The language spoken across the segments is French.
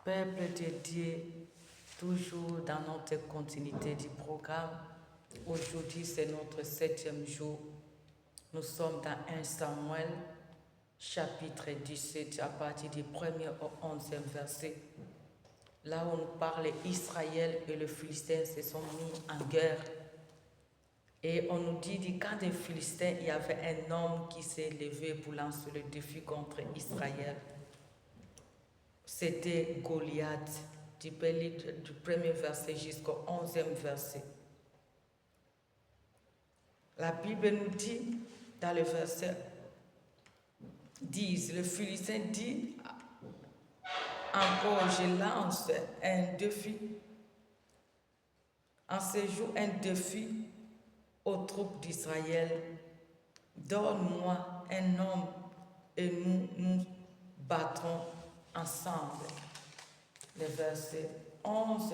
Peuple de Dieu, toujours dans notre continuité du programme, aujourd'hui c'est notre 7e jour. Nous sommes dans 1 Samuel, chapitre 17, à partir du 1er au 11e verset. Là où on parle Israël et les Philistins se sont mis en guerre. Et on nous dit du camp des Philistins, il y avait un homme qui s'est levé pour lancer le défi contre Israël. C'était Goliath, du premier verset jusqu'au 11e verset. La Bible nous dit, dans le verset 10, le Philistin dit encore, je lance un défi, en ce jour un défi aux troupes d'Israël. Donne-moi un homme et nous nous battrons ensemble. Le verset 11,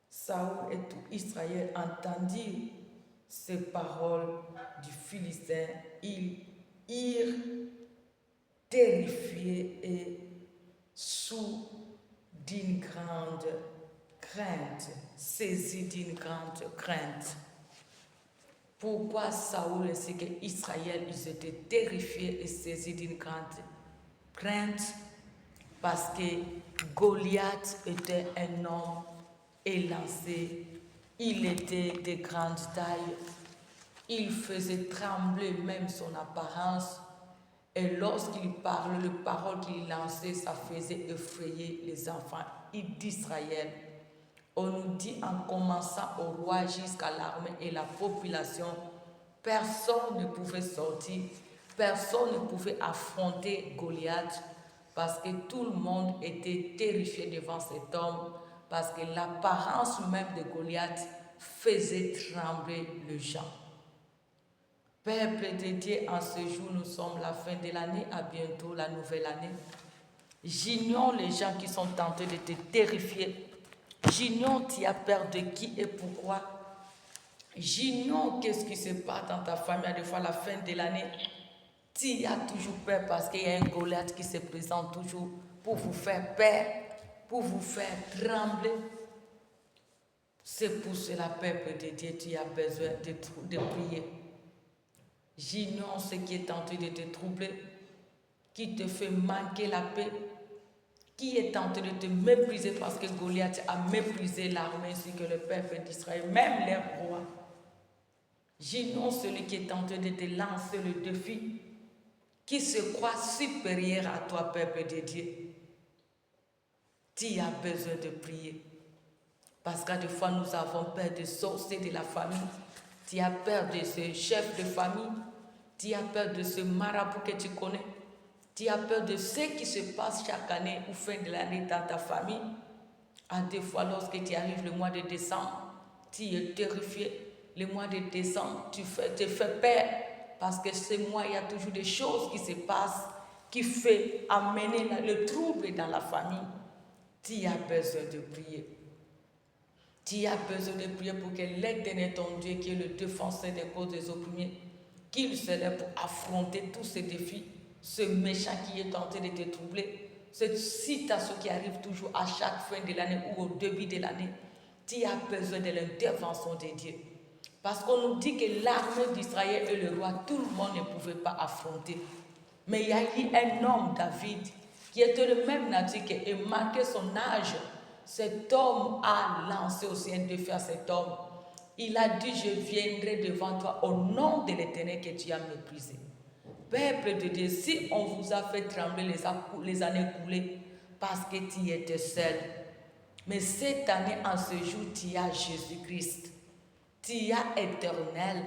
Saoul et tout Israël entendirent ces paroles du Philistin. Ils irent terrifiés et sous d'une grande crainte, saisis d'une grande crainte. Pourquoi Saoul ainsi qu'Israël, ils étaient terrifiés et saisis d'une grande crainte? Parce que Goliath était un homme élancé, il était de grande taille, il faisait trembler même son apparence, et lorsqu'il parlait, les paroles qu'il lançait, ça faisait effrayer les enfants d'Israël. On nous dit en commençant au roi jusqu'à l'armée et la population, personne ne pouvait sortir, personne ne pouvait affronter Goliath parce que tout le monde était terrifié devant cet homme, parce que l'apparence même de Goliath faisait trembler les gens. Peuple de Dieu, en ce jour, nous sommes la fin de l'année, à bientôt la nouvelle année. J'ignore les gens qui sont tentés de te terrifier. J'ignore tu as peur de qui et pourquoi. J'ignore qu'est-ce qui se passe dans ta famille. Des fois, à la fin de l'année, tu as toujours peur parce qu'il y a un Goliath qui se présente toujours pour vous faire peur, pour vous faire trembler. C'est pour cela, peuple de Dieu, tu as besoin de prier. J'ignore ce qui est tenté de te troubler, qui te fait manquer la paix, qui est tenté de te mépriser parce que Goliath a méprisé l'armée ainsi que le peuple d'Israël, même les rois. J'ignore celui qui est tenté de te lancer le défi, qui se croit supérieur à toi, peuple de Dieu. Tu as besoin de prier. Parce qu'à des fois, nous avons peur de sorciers de la famille. Tu as peur de ce chef de famille. Tu as peur de ce marabout que tu connais. Tu as peur de ce qui se passe chaque année ou fin de l'année dans ta famille. À des fois, lorsque tu arrives le mois de décembre, tu es terrifié. Le mois de décembre, tu te fais peur. Parce que ce mois, il y a toujours des choses qui se passent qui fait amener le trouble dans la famille. Tu as besoin de prier. Tu as besoin de prier pour que l'Éternel, ton Dieu, qui est le défenseur des causes des opprimés, qu'il se lève pour affronter tous ces défis, ce méchant qui est tenté de te troubler, cette situation qui arrive toujours à chaque fin de l'année ou au début de l'année. Tu as besoin de l'intervention de Dieu. Parce qu'on nous dit que l'armée d'Israël et le roi, tout le monde ne pouvait pas affronter. Mais il y a eu un homme, David, qui était le même nature et malgré son âge, cet homme a lancé aussi un défi à cet homme. Il a dit, je viendrai devant toi au nom de l'Éternel que tu as méprisé. Peuple de Dieu, si on vous a fait trembler les années coulées, parce que tu étais seul. Mais cette année, en ce jour, tu as Jésus-Christ. Tu as Éternel.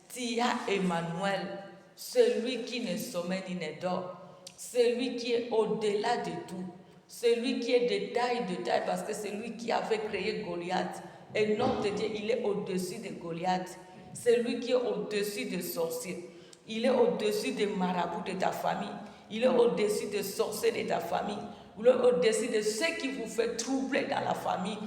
Tu as Emmanuel. Celui qui ne sommeille ni ne dort. Celui qui est au-delà de tout. Celui qui est de taille, parce que c'est lui qui avait créé Goliath. Et notre Dieu, il est au-dessus de Goliath. C'est lui qui est au-dessus des sorciers. Il est au-dessus des marabouts de ta famille. Il est au-dessus des sorciers de ta famille. Il est au-dessus de ce qui vous fait troubler dans la famille.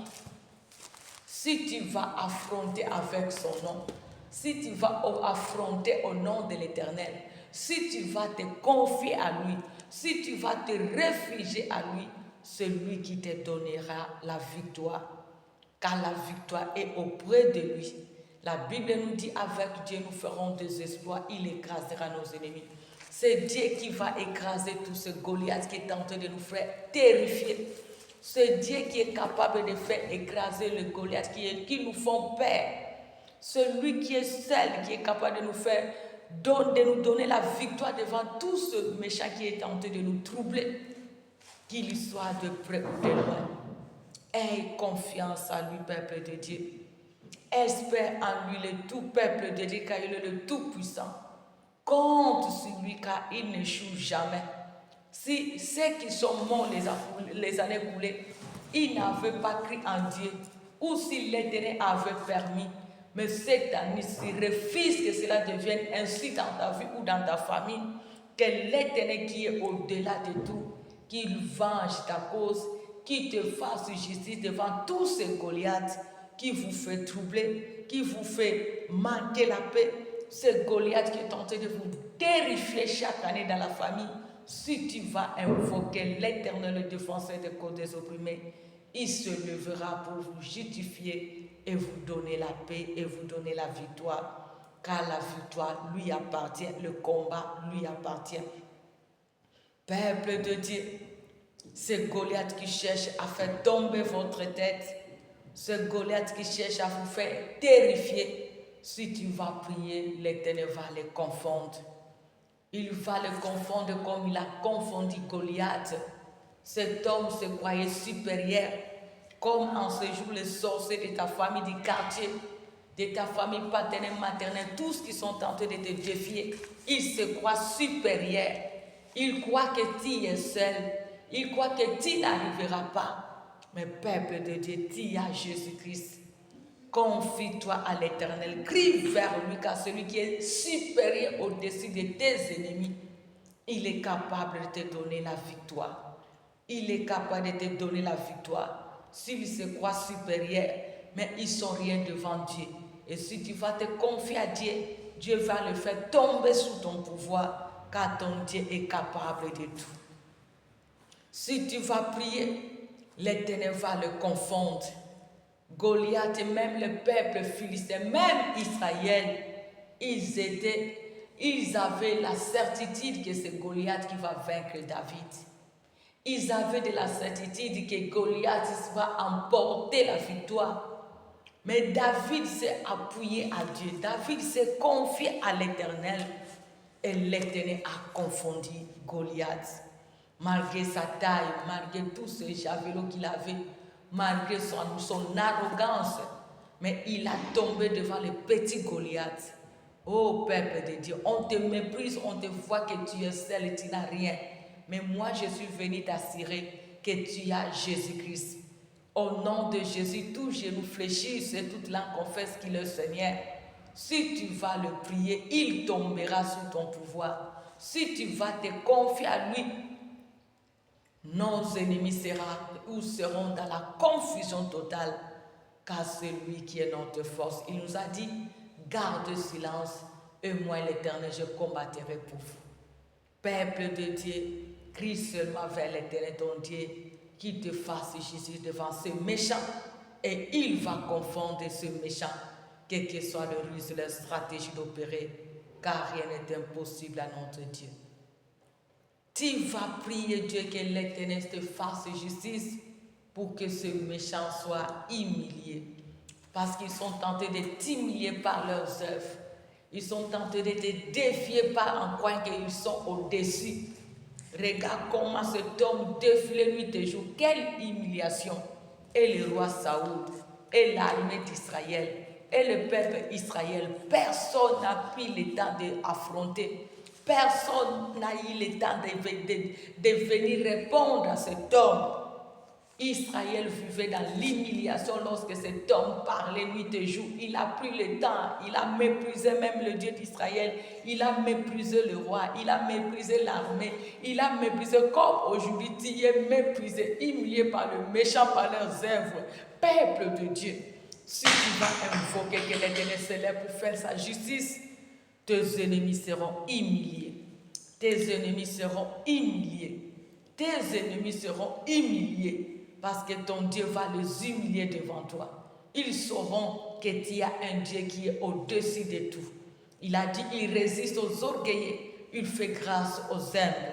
Si tu vas affronter avec son nom, si tu vas affronter au nom de l'Éternel, si tu vas te confier à lui, si tu vas te réfugier à lui, c'est lui qui te donnera la victoire. Car la victoire est auprès de lui. La Bible nous dit, avec Dieu, nous ferons des exploits, il écrasera nos ennemis. C'est Dieu qui va écraser tout ce Goliath qui est tenté de nous faire terrifier. C'est Dieu qui est capable de faire écraser le Goliath qui nous font peur. Celui qui est seul, qui est capable de nous faire, de nous donner la victoire devant tout ce méchant qui est tenté de nous troubler, qu'il soit de près ou de loin. Aie confiance en lui, peuple de Dieu. Espère en lui, le tout peuple de Dieu, car il est le tout-puissant. Compte sur lui, car il n'échoue jamais. Si ceux qui sont morts les années coulées, ils n'avaient pas cru en Dieu, ou si l'Éternel avait permis, mais cette année, s'il refuse que cela devienne ainsi dans ta vie ou dans ta famille, que l'Éternel qui est au-delà de tout, qu'il venge ta cause, qu'il te fasse justice devant tous ces Goliaths qui vous fait troubler, qui vous fait manquer la paix, ce Goliath qui est tenté de vous terrifier chaque année dans la famille. Si tu vas invoquer l'Éternel, le défenseur des causes des opprimés, il se lèvera pour vous justifier et vous donner la paix et vous donner la victoire. Car la victoire lui appartient, le combat lui appartient. Peuple de Dieu, ce Goliath qui cherche à faire tomber votre tête, ce Goliath qui cherche à vous faire terrifier, si tu vas prier, l'Éternel va les confondre. Il va le confondre comme il a confondu Goliath. Cet homme se croyait supérieur, comme en ce jour les sorciers de ta famille du quartier, de ta famille paternelle, maternelle, tous qui sont tentés de te défier. Ils se croient supérieurs. Ils croient que tu es seul. Ils croient que tu n'arriveras pas. Mais peuple de Dieu, tu as Jésus-Christ. Confie-toi à l'Éternel. Crie vers lui, car celui qui est supérieur au-dessus de tes ennemis, il est capable de te donner la victoire. Il est capable de te donner la victoire. S'ils se croient supérieurs, mais ils ne sont rien devant Dieu. Et si tu vas te confier à Dieu, Dieu va le faire tomber sous ton pouvoir, car ton Dieu est capable de tout. Si tu vas prier, l'Éternel va le confondre. Goliath et même le peuple philistin, même Israël, ils avaient la certitude que c'est Goliath qui va vaincre David. Ils avaient de la certitude que Goliath va emporter la victoire. Mais David s'est appuyé à Dieu. David s'est confié à l'Éternel. Et l'Éternel a confondu Goliath. Malgré sa taille, malgré tous ces javelots qu'il avait, malgré son arrogance, mais il a tombé devant le petit Goliath. Oh peuple de Dieu, on te méprise, on te voit que tu es seul et tu n'as rien. Mais moi, je suis venu t'assurer que tu as Jésus-Christ. Au nom de Jésus, tout genou fléchisse et toute langue confesse qu'il est le Seigneur. Si tu vas le prier, il tombera sous ton pouvoir. Si tu vas te confier à lui, nos ennemis seront dans la confusion totale, car c'est lui qui est notre force. Il nous a dit, garde silence, et moi l'Éternel, je combattrai pour vous. Peuple de Dieu, crie seulement vers l'Éternel ton Dieu, qu'il te fasse justice devant ce méchant, et il va confondre ce méchant, quelle que soit le ruse, la stratégie d'opérer, car rien n'est impossible à notre Dieu. Tu vas prier Dieu que l'Éternel te fasse justice pour que ce méchant soit humilié. Parce qu'ils sont tentés de t'humilier par leurs œuvres. Ils sont tentés de te défier par un coin qu'ils sont au-dessus. Regarde comment cet homme défilait nuit et jour. Quelle humiliation! Et le roi Saoul, et l'armée d'Israël, et le peuple Israël, personne n'a pris le temps d'affronter. Personne n'a eu le temps de venir répondre à cet homme. Israël vivait dans l'humiliation lorsque cet homme parlait nuit et jour. Il a pris le temps, il a méprisé même le Dieu d'Israël, il a méprisé le roi, il a méprisé l'armée, il a méprisé comme aujourd'hui tu es méprisé, humilié par le méchant, par leurs œuvres. Peuple de Dieu, si tu vas invoquer que l'Éternel s'élève pour faire sa justice, tes ennemis seront humiliés. Tes ennemis seront humiliés. Tes ennemis seront humiliés parce que ton Dieu va les humilier devant toi. Ils sauront que tu as un Dieu qui est au-dessus de tout. Il a dit, il résiste aux orgueilleux, il fait grâce aux humbles.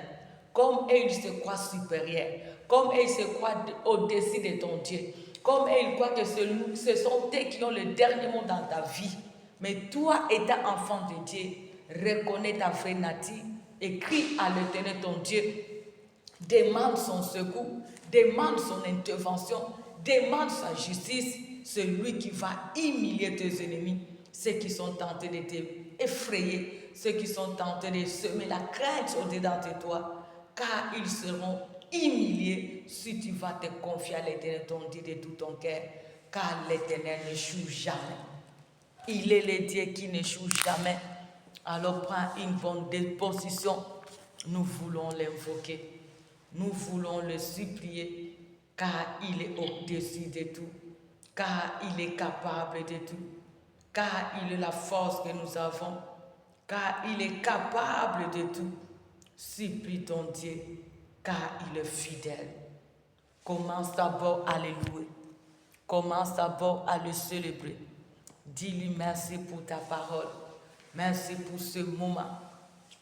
Comme il se croit supérieur, comme il se croit au-dessus de ton Dieu, comme il croit que ce sont eux qui ont le dernier mot dans ta vie. Mais toi, étant enfant de Dieu, reconnais ta vraie nature et crie à l'Éternel ton Dieu. Demande son secours, demande son intervention, demande sa justice. C'est lui qui va humilier tes ennemis, ceux qui sont tentés de t'effrayer, ceux qui sont tentés de semer la crainte au-dedans de toi, car ils seront humiliés si tu vas te confier à l'Éternel ton Dieu de tout ton cœur, car l'Éternel n'échoue jamais. Il est le Dieu qui n'échoue jamais. Alors prends une bonne disposition. Nous voulons l'invoquer. Nous voulons le supplier, car il est au-dessus de tout, car il est capable de tout, car il est la force que nous avons, car il est capable de tout. Supplie ton Dieu, car il est fidèle. Commence d'abord à le louer. Commence d'abord à le célébrer. Dis-lui merci pour ta parole. Merci pour ce moment.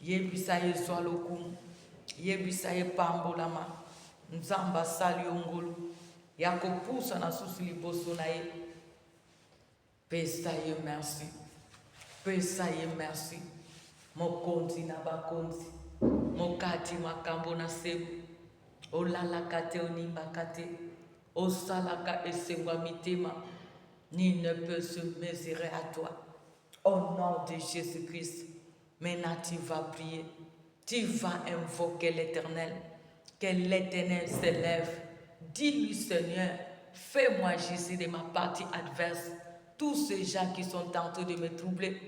Yebisaye Zwalokum. Yebisaye Pambolama. Nzamba Sali Ongolu. Yakopusa na susili bosonaye. Pesaye merci. Pesaye merci. Mokonzi na bakonzi. Mokati makambo na sebu. Olala kate onimba kate. Osalaka esengwa mitema. Nul ne peut se mesurer à toi. Au nom de Jésus-Christ, maintenant tu vas prier. Tu vas invoquer l'Éternel. Que l'Éternel s'élève. Dis-lui, Seigneur, fais-moi justice de ma partie adverse. Tous ces gens qui sont tentés de me troubler,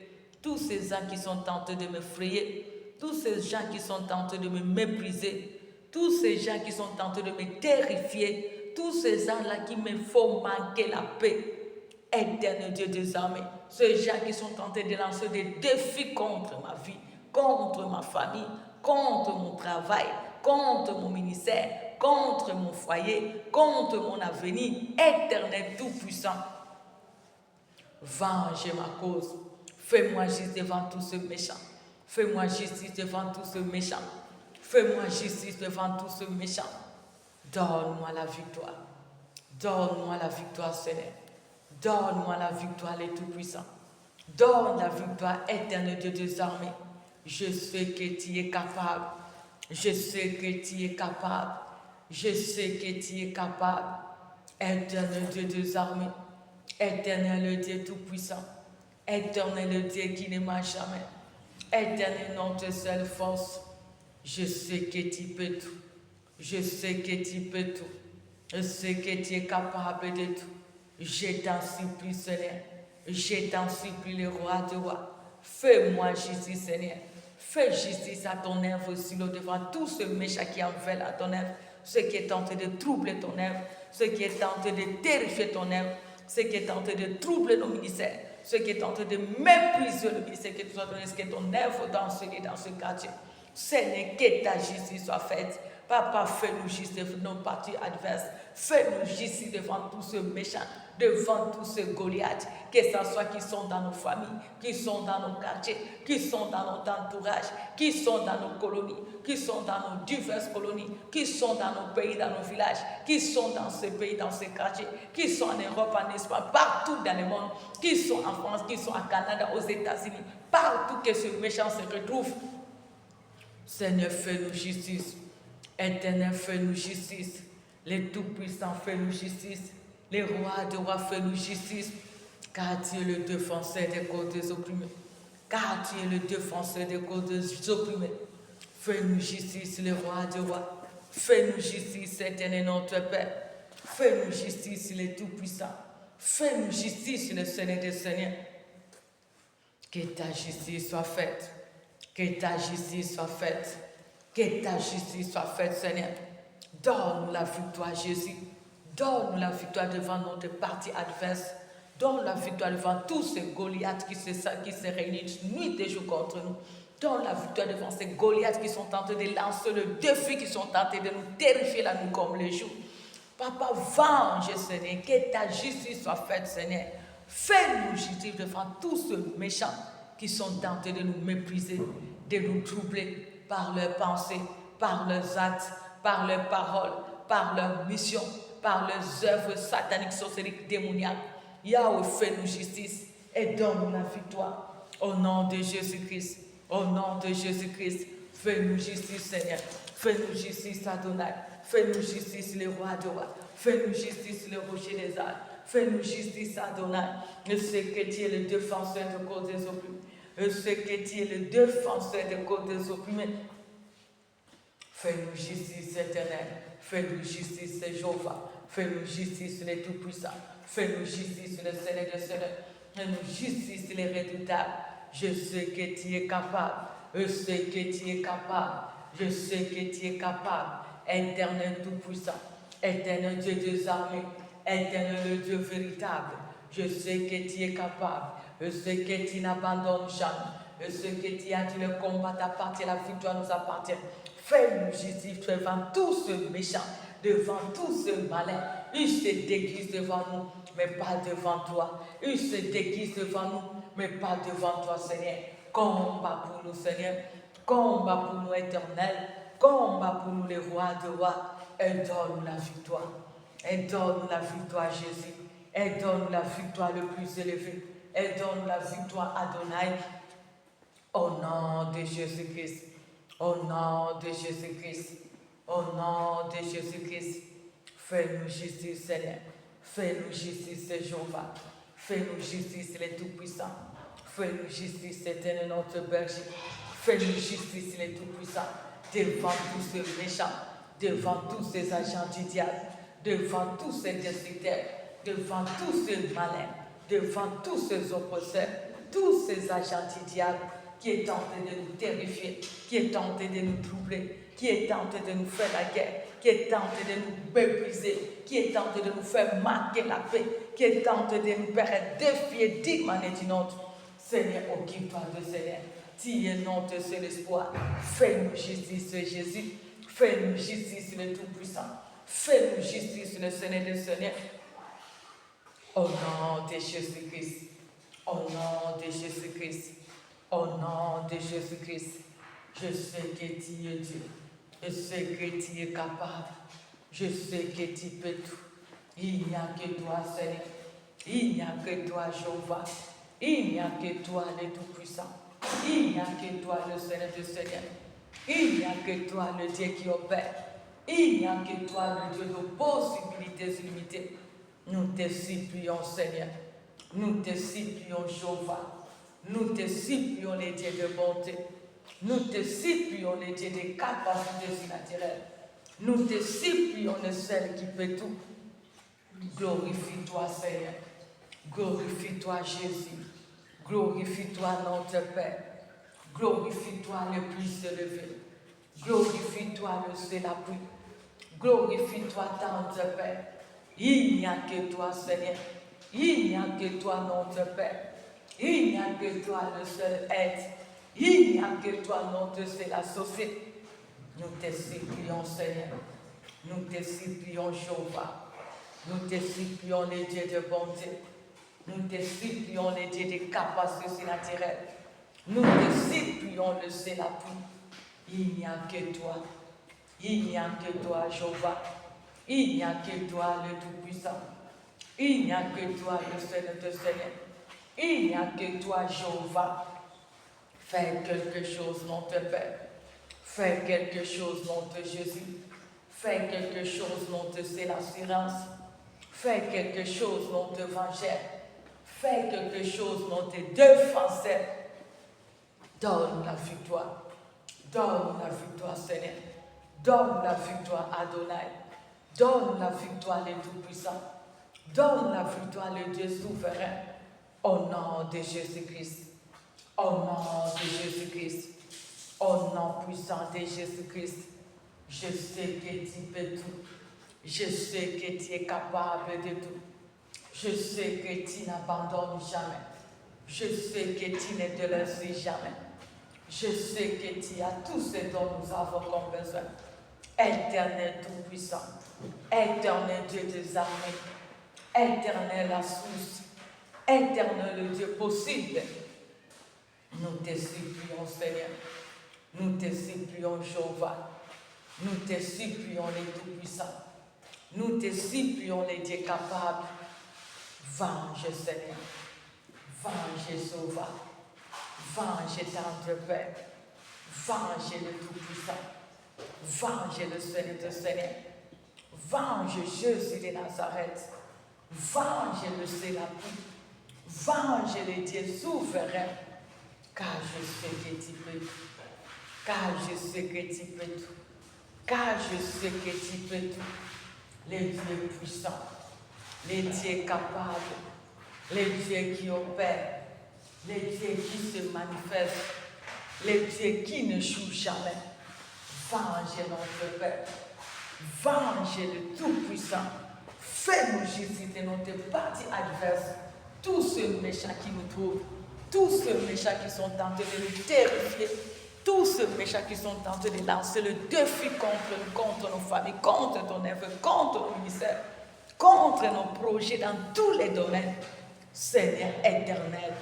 tous ces gens qui sont tentés de me frayer, tous ces gens qui sont tentés de me mépriser, tous ces gens qui sont tentés de me terrifier, tous ces gens-là qui me font manquer la paix. Éternel Dieu des armées, ces gens qui sont tentés de lancer des défis contre ma vie, contre ma famille, contre mon travail, contre mon ministère, contre mon foyer, contre mon avenir, Éternel Tout-Puissant, venge ma cause. Fais-moi justice devant tous ces méchants. Fais-moi justice devant tous ces méchants. Fais-moi justice devant tous ces méchants. Donne-moi la victoire. Donne-moi la victoire, Seigneur. Donne-moi la victoire, les Tout-Puissants. Donne la victoire, Éternel Dieu des armées. Je sais que tu es capable. Je sais que tu es capable. Je sais que tu es capable. Éternel Dieu des armées. Éternel Dieu Tout-Puissant. Éternel Dieu qui ne marche jamais. Éternel notre seule force. Je sais que tu peux tout. Je sais que tu peux tout. Je sais que tu es capable de tout. Je t'en supplie, Seigneur. Je t'en supplie, le roi de rois. Fais-moi justice, Seigneur. Fais justice à ton œuvre aussi, devant tous ceux méchants qui en veulent à ton œuvre. Ceux qui est tenté de troubler ton œuvre. Ceux qui est tenté de terrifier ton œuvre. Ceux qui est tenté de troubler nos ministères. Ceux qui est tenté de mépriser le ministère que tu as donné, ce qui est ton œuvre dans ce quartier. Seigneur, que ta justice soit faite. Papa, fais-nous justice devant nos partis adverses. Fais-nous justice devant tous ceux méchants, devant tous ces Goliaths, que ce soit qui sont dans nos familles, qui sont dans nos quartiers, qui sont dans notre entourage, qui sont dans nos colonies, qui sont dans nos diverses colonies, qui sont dans nos pays, dans nos villages, qui sont dans ces pays, dans ces quartiers, qui sont en Europe, en Espagne, partout dans le monde, qui sont en France, qui sont au Canada, aux États-Unis, partout que ce méchant se retrouve. Seigneur, fais-nous justice. Éternel, fais-nous justice. Les tout-puissants, fais-nous justice. Les rois de rois, fais-nous justice. Car tu es le défenseur des causes des opprimés. Car tu es le défenseur des causes des opprimés. Fais-nous justice, les rois de rois. Fais-nous justice, Éternel notre Père. Fais-nous justice, les tout-puissants. Fais-nous justice, le Seigneur des Seigneurs. Que ta justice soit faite. Que ta justice soit faite. Que ta justice soit faite, Seigneur. Donne-nous la victoire, Jésus. Donne-nous la victoire devant notre parti adverse. Donne la victoire devant tous ces Goliaths qui se réunissent nuit et jour contre nous. Donne la victoire devant ces Goliaths qui sont tentés de lancer le défi, qui sont tentés de nous terrifier la nuit comme le jour. Papa, venge, Seigneur, que ta justice soit faite, Seigneur. Fais-nous justice devant tous ceux méchants qui sont tentés de nous mépriser, de nous troubler par leurs pensées, par leurs actes, par leurs paroles, par leurs missions, par leurs œuvres sataniques, sorcériques, démoniaques. Yahweh, fais-nous justice et donne-nous la victoire. Au nom de Jésus-Christ, au nom de Jésus-Christ, fais-nous justice, Seigneur. Fais-nous justice, Adonai. Fais-nous justice, le roi de rois. Fais-nous justice, le rocher des âges. Fais-nous justice, Adonai. Je sais que tu es le défenseur de cause des opprimés. Je sais que tu es le défenseur de cause des opprimés. Fais-nous justice, éternel. Fais-nous justice, Jéhovah. Fais-nous justice, les tout-puissants. Fais-nous justice, le Seigneur des Seigneurs. Fais-nous justice, les redoutables. Je sais que tu es capable. Je sais que tu es capable. Je sais que tu es capable. Éternel tout-puissant. Éternel Dieu des armées. Éternel Dieu véritable. Je sais que tu es capable. Je sais que tu n'abandonnes jamais. Je sais que tu as dit le combat t'appartient, la victoire nous appartient. Fais-nous justice devant tous ceux méchants, devant tous ceux malins. Ils se déguisent devant nous, mais pas devant toi. Ils se déguisent devant nous, mais pas devant toi, Seigneur. Combat pour nous, Seigneur. Combat pour nous, éternel. Combat pour nous, les rois de rois. Et donne-nous la victoire. Et donne-nous la victoire, Jésus. Et donne-nous la victoire le plus élevé. Et donne-nous la victoire, Adonai. Au nom de Jésus-Christ. Au nom de Jésus-Christ. Au nom de Jésus-Christ. Fais-nous justice, Seigneur. Fais-nous justice, Jéhovah. Fais-nous justice, les tout-puissants. Fais-nous justice, éternel notre berger. Fais-nous justice, les tout-puissants. Devant tous ces méchants, devant tous ces agents du diable, devant tous ces destructeurs, devant tous ces malins, devant tous ces oppresseurs, tous ces agents du diable qui est tenté de nous terrifier, qui est tenté de nous troubler, qui est tenté de nous faire la guerre, qui est tenté de nous mépriser, qui est tenté de nous faire marquer la paix, qui est tenté de nous faire défier dignement et d'une autre. Seigneur, occupe-toi de Seigneur. Tu es notre seul espoir. Fais-nous justice, Jésus. Fais-nous justice, le Tout-Puissant. Fais-nous justice, le Seigneur des Seigneurs. Au nom de Jésus-Christ. Au nom de Jésus-Christ. Au nom de Jésus-Christ. Je sais que tu es Dieu. Je sais que tu es capable. Je sais que tu peux tout. Il n'y a que toi, Seigneur. Il n'y a que toi, Jéhovah. Il n'y a que toi, le Tout-Puissant. Il n'y a que toi, le Seigneur des Seigneurs. Il n'y a que toi, le Dieu qui opère. Il n'y a que toi, le Dieu de possibilités illimitées. Nous te supplions, Seigneur. Nous te supplions, Jéhovah. Nous te supplions, les dieux de bonté. Nous te supplions, les dieux de capacités surnaturelles. Nous te supplions, le seul qui peut tout. Glorifie-toi, Seigneur. Glorifie-toi, Jésus. Glorifie-toi, notre Père. Glorifie-toi, le plus élevé. Glorifie-toi, le seul appui. Glorifie-toi, tendre Père. Il n'y a que toi, Seigneur. Il n'y a que toi, notre Père. Il n'y a que toi, le seul être. Il n'y a que toi, notre seul associé. Nous te supplions, Seigneur. Nous te supplions, Jéhovah. Nous te supplions, les dieux de bonté. Nous te supplions, les dieux de capacités surnaturelles. Nous te supplions, le seul appui. Il n'y a que toi. Il n'y a que toi, Jéhovah. Il n'y a que toi, le Tout-Puissant. Il n'y a que toi, le Seigneur de Seigneur. Il n'y a que toi, Jéhovah. Fais quelque chose, notre Père. Fais quelque chose, notre Jésus. Fais quelque chose, notre c'est l'assurance. Fais quelque chose, notre vengeur. Fais quelque chose, notre défenseur. Donne la victoire. Donne la victoire, Seigneur. Donne la victoire, Adonai. Donne la victoire, le Tout-Puissant. Donne la victoire, le Dieu souverain. Au nom de Jésus-Christ. Au nom de Jésus-Christ. Au nom puissant de Jésus-Christ. Je sais que tu peux tout. Je sais que tu es capable de tout. Je sais que tu n'abandonnes jamais. Je sais que tu ne te laisses jamais. Je sais que tu as tout ce dont nous avons comme besoin. Éternel Tout-Puissant, Éternel Dieu des armées, Éternel la source, Éternel le Dieu possible. Nous te supplions, Seigneur. Nous te supplions, Jéhovah. Nous te supplions, les Tout-Puissants. Nous te supplions, les dieux capables. Venge, Seigneur. Venge, Jéhovah. Venge, tendre Père. Venge le Tout-Puissant. Venge le Seigneur de Seigneur. Venge Jésus de Nazareth. Venge le Sélapis. Venge les dieux souverains. Car je sais que tu peux tout. Car je sais que tu peux tout. Car je sais que tu peux tout. Les dieux puissants. Les dieux capables. Les dieux qui opèrent. Les dieux qui se manifestent. Les dieux qui ne jouent jamais. Venge notre Père. Venge le Tout-Puissant. Fais-nous Jésus de notre partie adverse. Tous ceux méchants qui nous trouvent. Tous ceux méchants qui sont tentés de nous terrifier. Tous ceux méchants qui sont tentés de lancer le défi contre nous, contre nos familles, contre ton œuvre, contre nos ministères, contre nos projets dans tous les domaines. Seigneur éternel,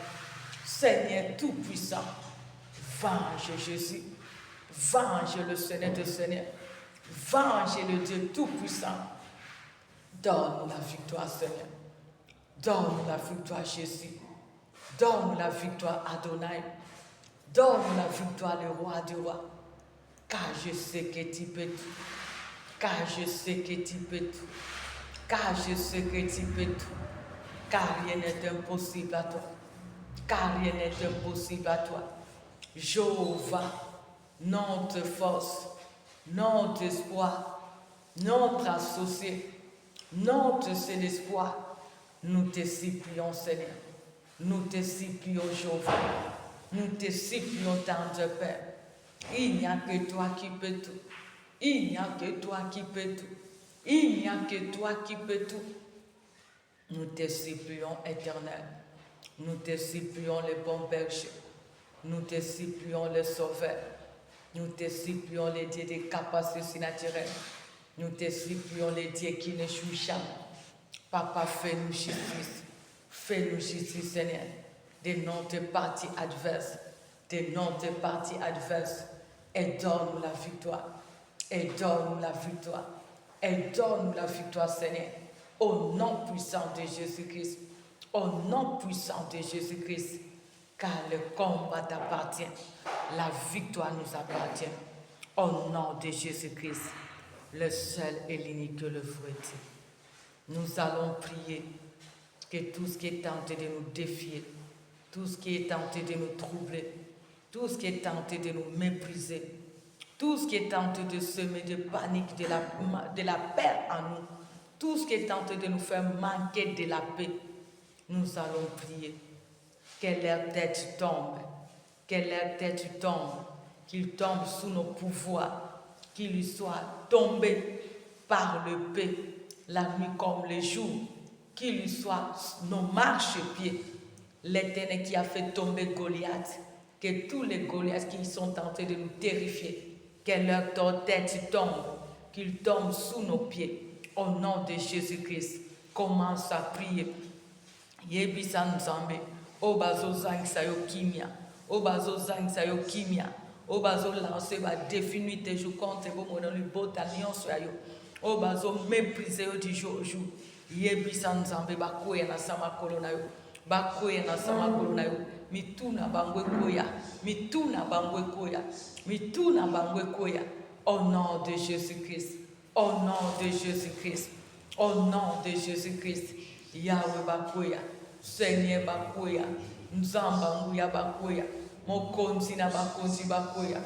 Seigneur tout-puissant, venge Jésus, venge le Seigneur de Seigneur, venge le Dieu tout-puissant. Donne-nous la victoire, Seigneur. Donne-nous la victoire, Jésus. Donne-nous la victoire, Adonai. Donne-nous la victoire, le roi du roi. Car je sais que tu peux tout. Car je sais que tu peux tout. Car je sais que tu peux tout. Car rien n'est impossible à toi. Car rien n'est impossible à toi. Jéhovah, notre force, notre espoir, notre associé, notre seul espoir. Nous te supplions, Seigneur. Nous te supplions, Jéhovah. Nous te supplions, tendre Père. Il n'y a que toi qui peux tout. Il n'y a que toi qui peux tout. Il n'y a que toi qui peux tout. Nous te supplions, Éternel. Nous te supplions, le bon berger. Nous te supplions, le sauveur. Nous te supplions, les dieux des capacités surnaturelles. Nous te supplions, les dieux qui ne jouent jamais. Papa, fais-nous justice. Fais-nous justice, Seigneur, de notre partie adverse. De notre partie adverse. Et donne-nous la victoire. Et donne-nous la victoire. Et donne-nous la victoire, Seigneur. Au nom puissant de Jésus-Christ. Au nom puissant de Jésus-Christ. Car le combat t'appartient. La victoire nous appartient. Au nom de Jésus-Christ. Le seul et l'unique que le vrai Dieu. Nous allons prier que tout ce qui est tenté de nous défier, tout ce qui est tenté de nous troubler, tout ce qui est tenté de nous mépriser, tout ce qui est tenté de semer de panique, de la peur en nous, tout ce qui est tenté de nous faire manquer de la paix, nous allons prier que leur tête tombe, qu'il tombe sous nos pouvoirs, qu'il lui soit tombé par le paix, la nuit comme le jour, qu'il lui soit nos marchepieds. L'Éternel qui a fait tomber Goliath, que tous les Goliaths qui sont tentés de nous terrifier, que leur tête tombe, qu'ils tombent sous nos pieds. Au nom de Jésus-Christ, commence à prier. Yebisa Nzambe, Obazo Zang Sayo Kimia, Obazo Zang Sayo Kimia, Obazo lancer va définir tes jours contre vos mots dans le beau alliance. Obazo mépriser du jour au jour. Yebisa Nzambe bakoya na sama kolona yo. Bakoya na sama kolona yo. Mituna bangwe koya. Mituna bangwe koya. Mituna bangwe koya. Au nom de Jésus-Christ. Au nom de Jésus-Christ. Au nom de Jésus-Christ. Yahweh bakoya. Seigneur bakoya. Nzamba nguya bakoya. Mokonzi na bakonzi bakoya.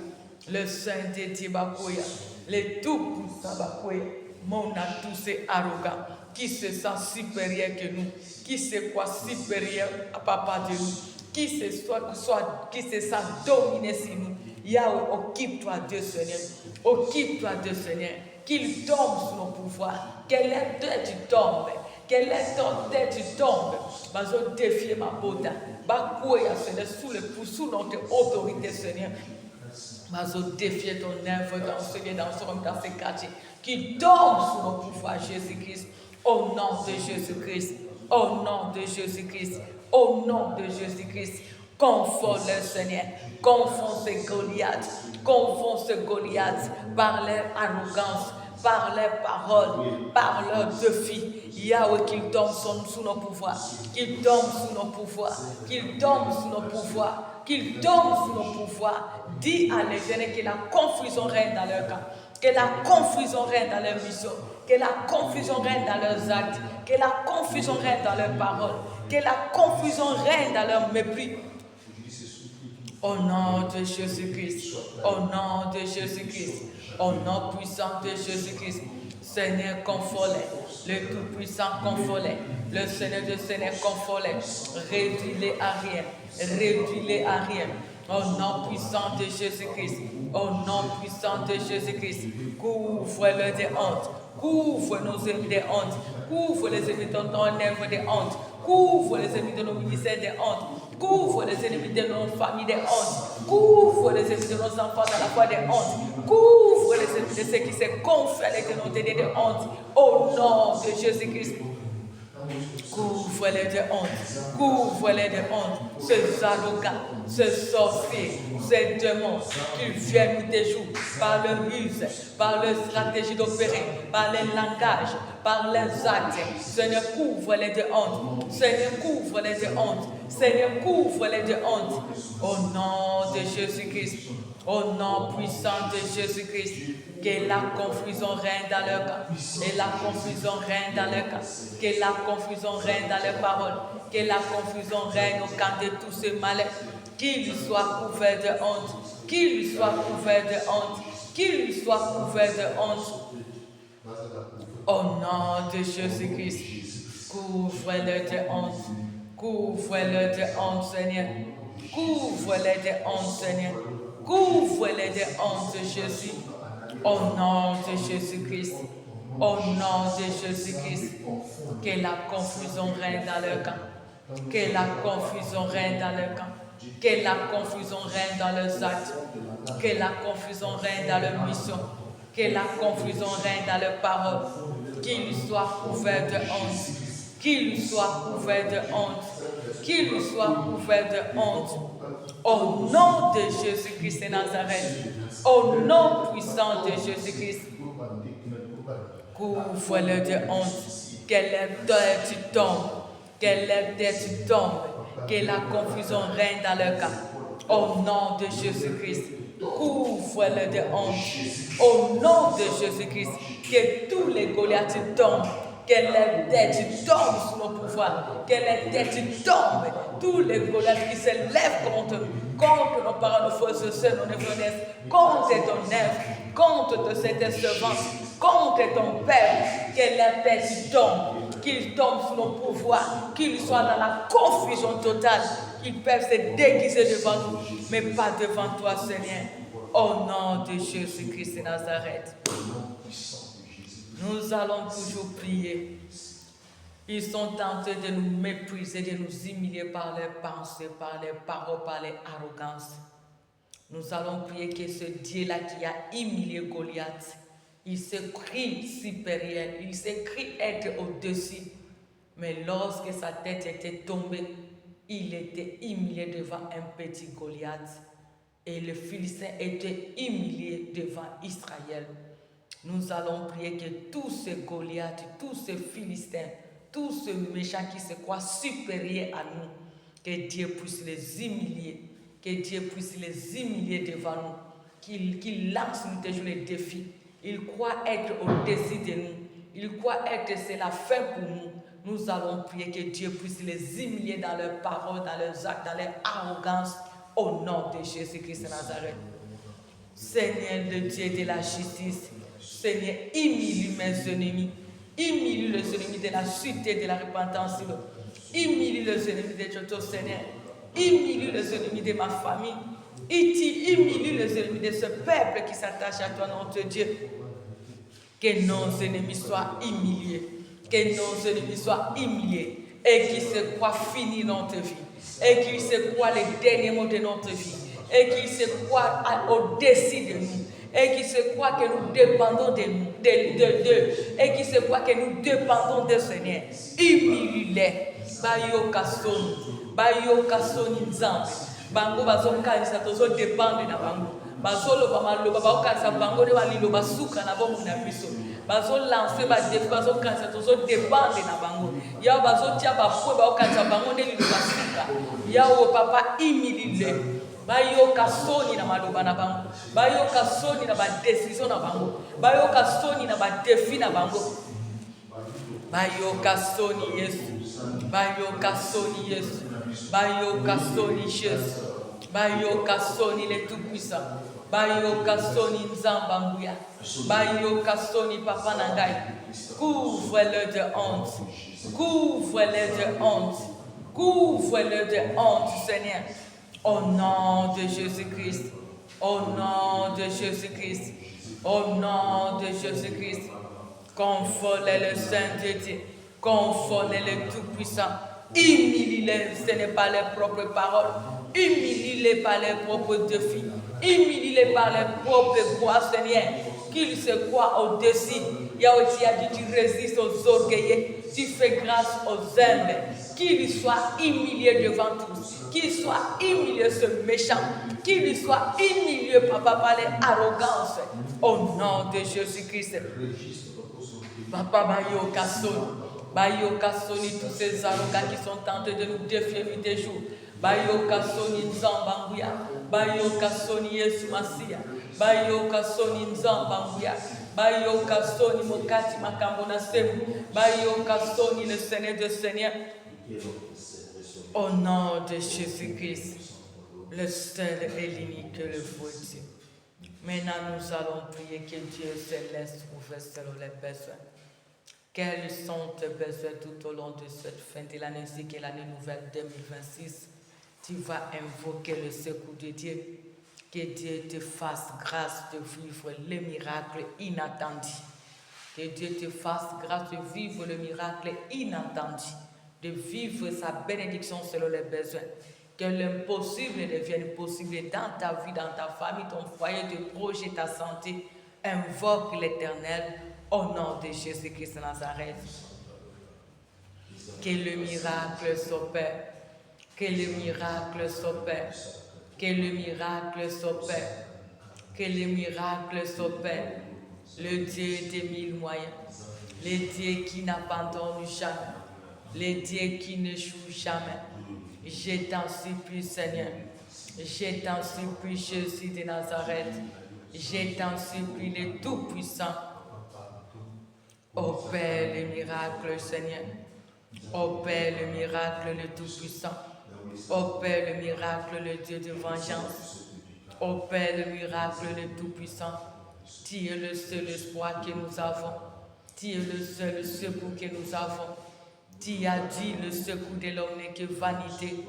Le Saint de Dieu bakoya. Le tout-puissant bakoya. Mon à tous ces arrogants qui se sent supérieur que nous, qui se croit supérieur à papa de nous, qui se sent dominé sur nous. Yahweh, occupe-toi de Seigneur, occupe-toi de Seigneur, qu'il tombe sous nos pouvoirs, que leur tête tombe, que leur tête tombe, mais je défie ma beauté, Bakouya, Seigneur, sous notre autorité, Seigneur. Mazo défier ton œuvre dans ces quartiers. Qui tombe sous le pouvoir Jésus-Christ. Au nom de Jésus-Christ. Au nom de Jésus-Christ. Au nom de Jésus-Christ. Confonds le Seigneur. Confonds ce Goliath. Confonds ce Goliath par leur arrogance, par leurs paroles, par leurs défis. Yahweh, qu'il tombe sous nos pouvoirs. Qu'il tombe sous nos pouvoirs. Qu'il tombe sous nos pouvoirs. Qu'il tombe sous nos pouvoirs. Dis à l'Éternel que la confusion règne dans leur camp. Que la confusion règne dans leur mission. Que la confusion règne dans leurs actes. Que la confusion règne dans leurs paroles. Que la confusion règne dans leur mépris. Au nom de Jésus-Christ. Au nom de Jésus-Christ. Au nom puissant de Jésus-Christ. Seigneur, confonds-les. Le Tout-Puissant, confonds-les. Le Seigneur de Seigneur, confonds-les. Réduis-les à rien. Réduis-les à rien. Au nom puissant de Jésus-Christ. Au nom puissant de Jésus-Christ. Couvre-le des hontes. Couvre nos ennemis des hontes. Couvre les ennemis de ton œuvre des hontes. Couvre les ennemis de nos ministères des hontes. Couvre les ennemis de nos familles des hontes. Couvre les ennemis de nos enfants dans la foi des hontes. Couvre les ennemis de ceux qui se confient à l'éternité des hontes. Au nom de Jésus-Christ. Couvre-les de honte. Couvre-les de honte. Ces arrogants, ces sorciers, ces démons qui viennent nous déjouer par leur ruse, par leur stratégie d'opérer, par les langages, par les actes. Seigneur, couvre-les de honte. Seigneur, couvre-les de honte. Seigneur, couvre-les de honte. Au nom de Jésus-Christ. Au nom puissant de Jésus-Christ. Que la confusion règne dans leur camp. Que la confusion règne dans leur camp. Que la confusion règne dans leurs paroles. Que la confusion règne au camp de tous ces malais. Qu'il lui soit couvert de honte. Qu'il lui soit couvert de honte. Qu'il lui soit couvert de honte. Au nom de Jésus-Christ. Couvre-le de honte. Couvre-le de honte, Seigneur. Couvre-le de honte, Seigneur. Couvre-le de honte, Jésus. Au nom de Jésus-Christ. Au nom de Jésus-Christ. Que la confusion règne dans leur camp. Que la confusion règne dans leur camp. Que la confusion règne dans leurs actes. Que la confusion règne dans leur mission. Que la confusion règne dans leurs paroles. Qu'il lui soit couvert de honte. Qu'il lui soit couvert de honte. Qu'il lui soit couvert de honte. Au nom de Jésus-Christ de Nazareth. Au nom puissant de Jésus-Christ. Couvre-le de honte. Que les terres tu tombes. Que les terres tu tombes. Que la confusion règne dans leur camp. Au nom de Jésus-Christ. Couvre-le de honte. Au nom de Jésus-Christ. Que tous les Goliaths tombent. Que les têtes tombent sous nos pouvoirs. Que les têtes tombent. Tous les Goliaths qui se lèvent contre nos parents, nos frères et sœurs, nos neveux, contre ton œuvre, contre cette servante, contre ton Père. Que les têtes tombent. Qu'ils tombent sous nos pouvoirs. Qu'ils soient dans la confusion totale. Qu'ils peuvent se déguiser devant nous, mais pas devant toi, Seigneur. Au nom de Jésus-Christ de Nazareth. Nous allons toujours prier. Ils sont tentés de nous mépriser, de nous humilier par leurs pensées, par leurs paroles, par leurs arrogances. Nous allons prier que ce Dieu-là qui a humilié Goliath, il se crie supérieur, il se crie être au-dessus. Mais lorsque sa tête était tombée, il était humilié devant un petit Goliath. Et le Philistin était humilié devant Israël. Nous allons prier que tous ces Goliaths, tous ces Philistins, tous ces méchants qui se croient supérieurs à nous, que Dieu puisse les humilier, que Dieu puisse les humilier devant nous, qu'il lance nous toujours les défis. Il croit être au-dessus de nous, il croit être c'est la fin pour nous. Nous allons prier que Dieu puisse les humilier dans leurs paroles, dans leurs actes, dans leur arrogance, au nom de Jésus-Christ de Nazareth. Seigneur le Dieu de la justice, Seigneur, humilie mes ennemis. Humilie les ennemis de la cité de la repentance. Humilie les ennemis de ton Seigneur. Humilie les ennemis de ma famille. Humilie les ennemis de ce peuple qui s'attache à toi, notre Dieu. Que nos ennemis soient humiliés. Que nos ennemis soient humiliés. Et qui se croient finis dans ta vie. et qu'il sait quoi les derniers mots de notre vie, et qu'il sait quoi au-dessus de nous, et qu'il sait quoi que nous dépendons de nous, et qu'il sait quoi que nous dépendons de Seigneur. Humilie-les. Bayo kasoni nzambe. Bango bazokanisa tozo dépendre na bango. Bazoloba maloba baokanisa bango de balilo basuka na bomu na biso. Bazolancer ba défi bazokanisa tozo dépendre na bango. Ya bazotia ba fwe baokanisa bango de lilo basuka. Ya o papa humilie. Bayoka soni na maloba na bango, bayoka soni na ba décision na bango, bayoka soni na ba défi na bango, bayoka soni Yesu, bayoka soni Yesu, bayoka soni Jésus, bayoka soni le tout-puissant, bayoka soni nzamba nguya, bayoka soni papa nangai. Couvre-le de honte, couvre-le de honte, couvre-le de honte, Seigneur. Au nom de Jésus-Christ, au nom de Jésus-Christ, au nom de Jésus-Christ, confole-le Saint-Dieu, confole-le Tout-Puissant, humilie-les, ce n'est pas les propres paroles, humilie-les par les propres défis, humilie-les par les propres voix, Seigneur, qu'il se croit au-dessus. Yahweh a dit, tu résistes aux orgueilleux, tu fais grâce aux humbles, qu'il soit humilié devant tous, qu'il soit humilié ce méchant, qu'il soit humilié papa par les arrogances, au nom de Jésus-Christ. Papa Bayo Kassoni, tous ces arrogants qui sont tentés de nous défier nuit et jour. Bayo Kassoni Nzambanguya, Bayo Kassoni Yesu Masia, Bayo Kassoni Nzambanguya, Bayo Kassoni Mokati Makambona Semu, Bayo Kassoni le Seigneur de Seigneur. Au nom de Jésus-Christ, le seul et l'unique, le vrai Dieu. Maintenant, nous allons prier que Dieu céleste ouvre selon les besoins. Quels sont tes besoins tout au long de cette fin de l'année, ainsi que l'année nouvelle 2026? Tu vas invoquer le secours de Dieu. Que Dieu te fasse grâce de vivre les miracles inattendus. Que Dieu te fasse grâce de vivre le miracle inattendu. De vivre sa bénédiction selon les besoins. Que l'impossible devienne possible dans ta vie, dans ta famille, ton foyer, tes projets, ta santé. Invoque l'Éternel au nom de Jésus-Christ de Nazareth. Que le miracle s'opère. Que le miracle s'opère. Que le miracle s'opère. Que le miracle s'opère. Le Dieu des mille moyens. Le Dieu qui n'abandonne jamais. Le Dieu qui n'échoue jamais. Je t'en supplie, Seigneur. Je t'en supplie, Jésus de Nazareth. Je t'en supplie, le Tout-Puissant. Opère le miracle, Seigneur. Opère le miracle, le Tout-Puissant. Opère le miracle, le Dieu de vengeance. Opère le miracle, le Tout-Puissant. Tu es le seul espoir que nous avons. Tu es le seul secours que nous avons. Tu as dit le secours de l'homme n'est que vanité.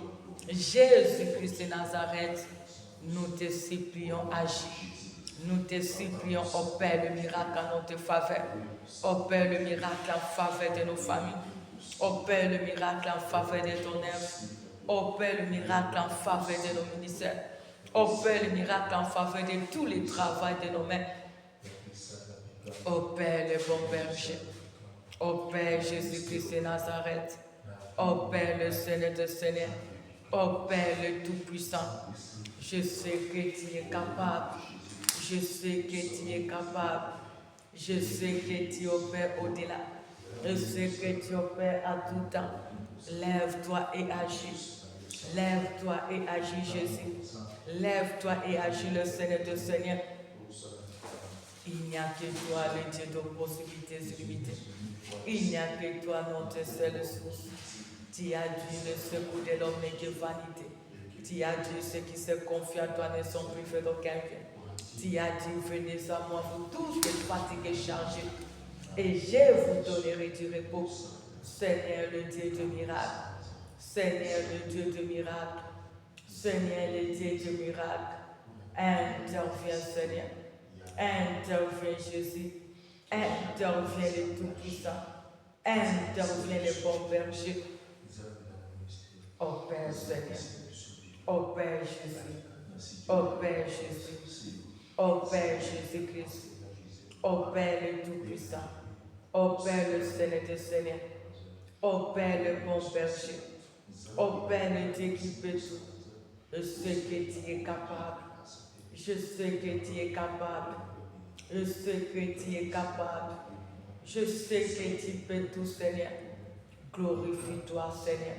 Jésus-Christ de Nazareth, nous te supplions, agis. Nous te supplions, opère le miracle en notre faveur. Opère le miracle en faveur de nos familles. Opère le miracle en faveur de ton œuvre. Opère le miracle en faveur de nos ministères. Opère le miracle en faveur de tous les travaux de nos mains. Opère le bon berger. Opère Jésus-Christ de Nazareth. Opère le Seigneur de Seigneur. Opère le Tout-Puissant. Je sais que tu es capable. Je sais que tu es capable. Je sais que tu opères au-delà. Je sais que tu opères à tout temps. Lève-toi et agis. Lève-toi et agis, Jésus. Lève-toi et agis, le Seigneur de Seigneur. Il n'y a que toi, le Dieu de possibilités illimitées. Il n'y a que toi, notre seule source. Tu as dit le secours de l'homme n'est que vanité. Tu as dit ceux qui se confient à toi ne sont plus faits d'aucun bien. Tu as dit venez à moi, vous tous les fatigués chargés, et je vous donnerai du repos. Seigneur le Dieu de miracle. Seigneur le Dieu de miracle. Seigneur le Dieu de miracle. Interviens, Seigneur. Interviens, Jésus. Interviens le Tout-Puissant. Interviens le bon berger. Oh, Père Seigneur. Ô Père Jésus. Ô Père Jésus. Ô Père Jésus-Christ. Ô Père le Tout-Puissant. Ô Père le Seigneur des Seigneurs. Ô Père le bon berger. Ô Père le Dieu qui peut tout. Je sais que tu es capable. Je sais que tu es capable. Je sais que tu es capable. Je sais que tu peux tout, Seigneur. Glorifie-toi, Seigneur.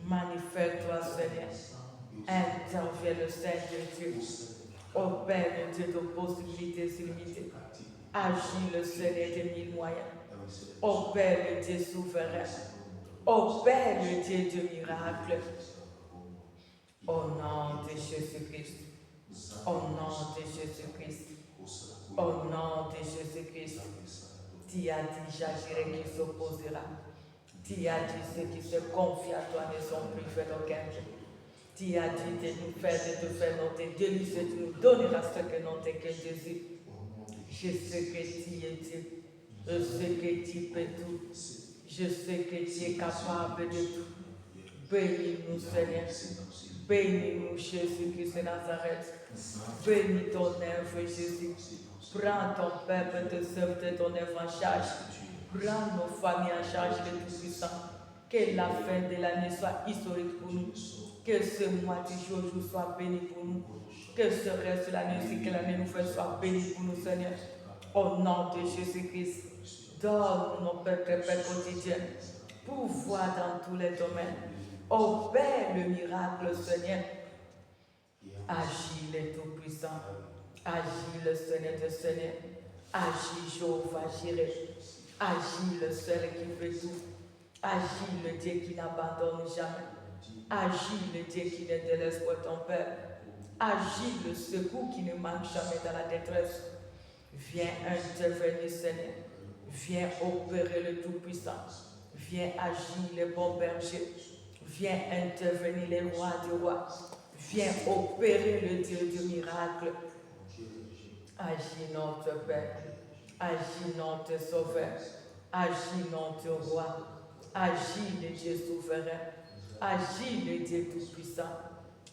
Manifeste-toi, Seigneur. Interviens le Seigneur Dieu. Ô Père, le Dieu de possibilités illimitées. Agis le Seigneur des mille moyens. Ô Père, le Dieu souverain. Ô Père, le Dieu de miracles. Au nom de Jésus-Christ. Au nom de Jésus-Christ. Au nom de Jésus-Christ. Tu as dit, j'agirai qui s'opposera. Tu as dit, ceux qui se confient à toi ne sont plus faits d'aucun bien. Tu as dit de nous faire, de te faire noter, de tu nous donneras ce que non t'es que Jésus. Je sais que tu es Dieu. Je sais que tu peux tout. Je sais que tu es capable de tout. Bénis-nous, Seigneur. Bénis-nous, Jésus-Christ de Nazareth. Bénis ton œuvre, Jésus. Prends ton peuple, te serve de ton œuvre en charge. Prends nos familles en charge, le Tout-Puissant. Que la fin de l'année soit historique pour nous. Que ce mois du jour soit béni pour nous. Que ce reste de l'année aussi, que l'année nous fait soit béni pour nous, Seigneur. Au nom de Jésus-Christ, donne nos pères quotidiens. Pouvoir dans tous les domaines. Opère le miracle, Seigneur. Agis le Tout-Puissant. Agis le Seigneur de Seigneur. Agis Jéhovah Jireh. Agis le seul qui fait tout. Agis le Dieu qui n'abandonne jamais. Agis le Dieu qui ne délaisse pas ton Père. Agis le secours qui ne manque jamais dans la détresse. Viens intervenir, Seigneur. Viens opérer le Tout-Puissant. Viens agir le bon berger. Viens intervenir les rois du roi. Viens opérer le Dieu du miracle. Agis notre Père. Agis notre Sauveur. Agis notre Roi. Agis le Dieu souverain. Agis le Dieu tout-puissant.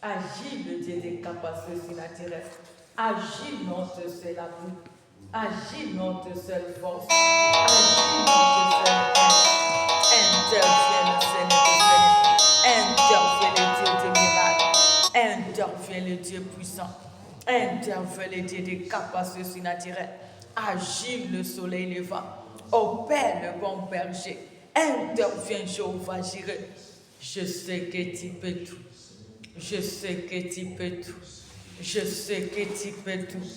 Agis le Dieu des capacités surnaturelles. Agis notre seul appui. Agis notre seule force. Agis notre seul aide. Interviens le Seigneur des Seigneurs. Interviens le Dieu de miracles. Interviens le Dieu puissant. Interviens le Dieu des capacités surnaturelles. Agis le soleil levant. Opère le bon berger. Interviens Jéhovah Jireh. Je sais que tu peux tout. Je sais que tu peux tout. Je sais que tu peux tout.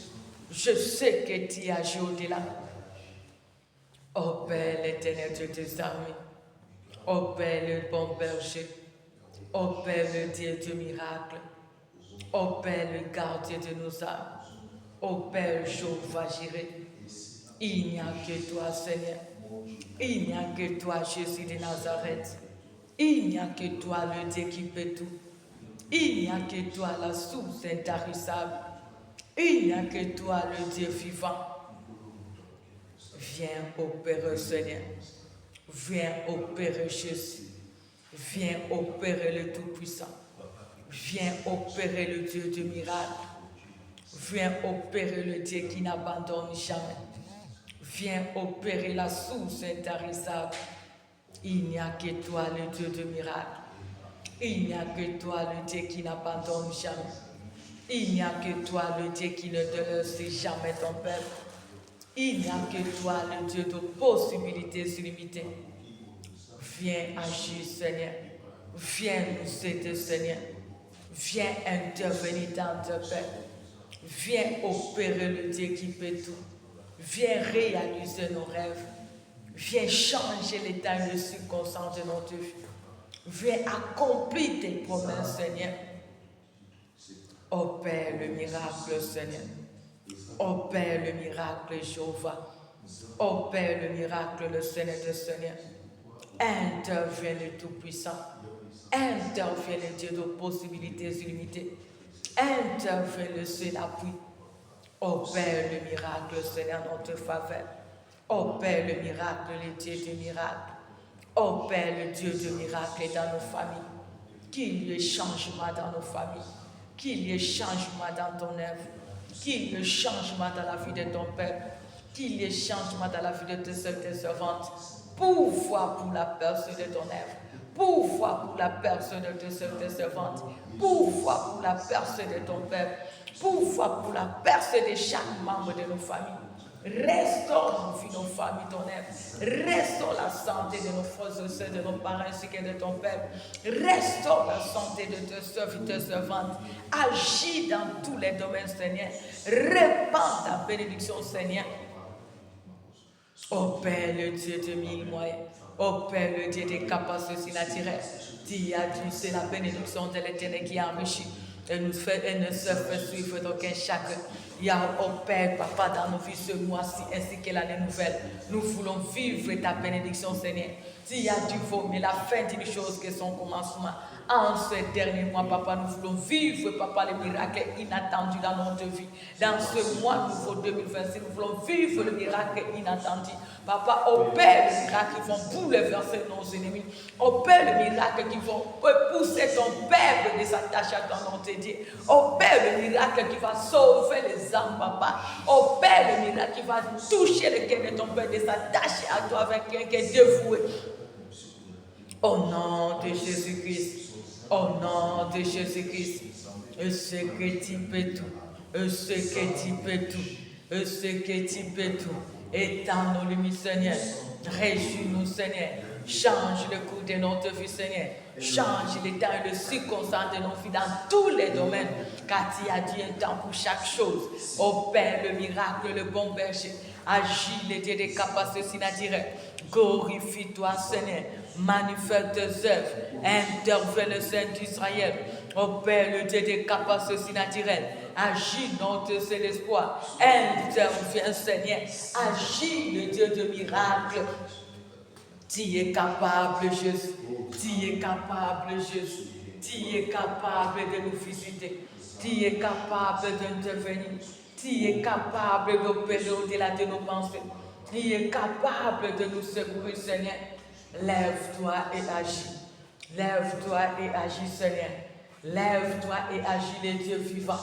Je sais que tu agis au-delà. Ô Père l'éternel Dieu des armées. Ô Père le bon berger. Ô Père le Dieu du miracle. Ô Père le gardien de nos âmes. Ô Père Jéhovah Jireh. Il n'y a que toi, Seigneur. Il n'y a que toi, Jésus de Nazareth. Il n'y a que toi, le Dieu qui peut tout. Il n'y a que toi, la source intarissable. Il n'y a que toi, le Dieu vivant. Viens opérer, Seigneur. Viens opérer Jésus. Viens opérer le Tout-Puissant. Viens opérer le Dieu du miracle. Viens opérer le Dieu qui n'abandonne jamais. Viens opérer la source intarissable. Il n'y a que toi, le Dieu de miracle. Il n'y a que toi, le Dieu qui n'abandonne jamais. Il n'y a que toi, le Dieu qui ne délaisse jamais ton peuple. Il n'y a que toi, le Dieu de possibilités illimitées. Viens agir, Seigneur. Viens nous aider, Seigneur. Viens intervenir dans ton peuple. Viens opérer le Dieu qui peut tout. Viens réaliser nos rêves. Viens changer l'état et les circonstances de notre vie. Viens accomplir tes promesses, Seigneur. Opère le miracle, Seigneur. Opère le miracle, Jéhovah. Opère le miracle, le Seigneur des Seigneurs. Interviens le Tout-Puissant. Interviens le Dieu de possibilités illimitées. Interviens le seul appui. Opère le miracle, Seigneur, dans notre faveur. Opère le miracle, le Dieu du miracle. Opère le Dieu du miracle dans nos familles. Qu'il y ait changement dans nos familles. Qu'il y ait changement dans ton œuvre. Qu'il y ait changement dans la vie de ton peuple. Qu'il y ait changement dans la vie de tes servantes. Pouvoir pour la personne de ton œuvre. Pouvoir pour la personne de tes servantes. Pouvoir pour la personne de ton peuple. Pouvoir pour la personne de chaque membre de nos familles. Restaure nos vies, nos familles, ton œuvre. Restaure la santé de nos frères et sœurs, de nos parents ainsi que de ton peuple. Restaure la santé de tes sœurs et tes servantes. Agis dans tous les domaines, Seigneur. Répands ta bénédiction, Seigneur. Ô Père, le Dieu de mille moyens. Ô Père, le Dieu des capacités naturelles. Tu as dit, c'est la bénédiction de l'Éternel qui a enrichi. Et nous fait, et ne se fait suivre d'aucun chacun. Il y a, ô Père, Papa, dans nos vies ce mois-ci, ainsi que l'année nouvelle. Nous voulons vivre ta bénédiction, Seigneur. Tu as du vaut, mais la fin d'une chose que son commencement. En ce dernier mois, Papa, nous voulons vivre, Papa, les miracles inattendus dans notre vie. Dans ce mois nouveau 2026, nous voulons vivre le miracle inattendu. Papa, opère le miracle qui vont bouleverser nos ennemis. Opère le miracle qui vont pousser ton peuple de s'attacher à ton nom de Dieu. Opère le miracle qui va sauver les âmes, Papa. Opère le miracle qui va toucher le cœur de ton peuple de s'attacher à toi avec un cœur dévoué. Au nom de Jésus-Christ. Au nom de Jésus-Christ. Je sais que tu peux tout. Je sais que tu peux tout. Je sais que tu peux tout. Étends nos limites, Seigneur. Réjouis-nous, Seigneur. Change le cours de notre vie, Seigneur. Change les temps et les circonstances de nos vies dans tous les domaines. Car tu as dit un temps pour chaque chose. Opère le miracle, le bon berger. Agis les dieux des capacités surnaturelles. Glorifie-toi, Seigneur. Manifeste tes œuvres. Interviens le Saint d'Israël. Opère le Dieu des capacités surnaturelles. Agis notre seul espoir. Interviens, Seigneur. Agis le Dieu de miracles. Tu es capable, Jésus. Tu es capable, Jésus. Tu es capable de nous visiter. Tu es capable d'intervenir. Tu es capable d'opérer au-delà de nos pensées. Tu es capable de nous secourir, Seigneur. Lève-toi et agis. Lève-toi et agis, Seigneur. Lève-toi et agis, le Dieu vivant.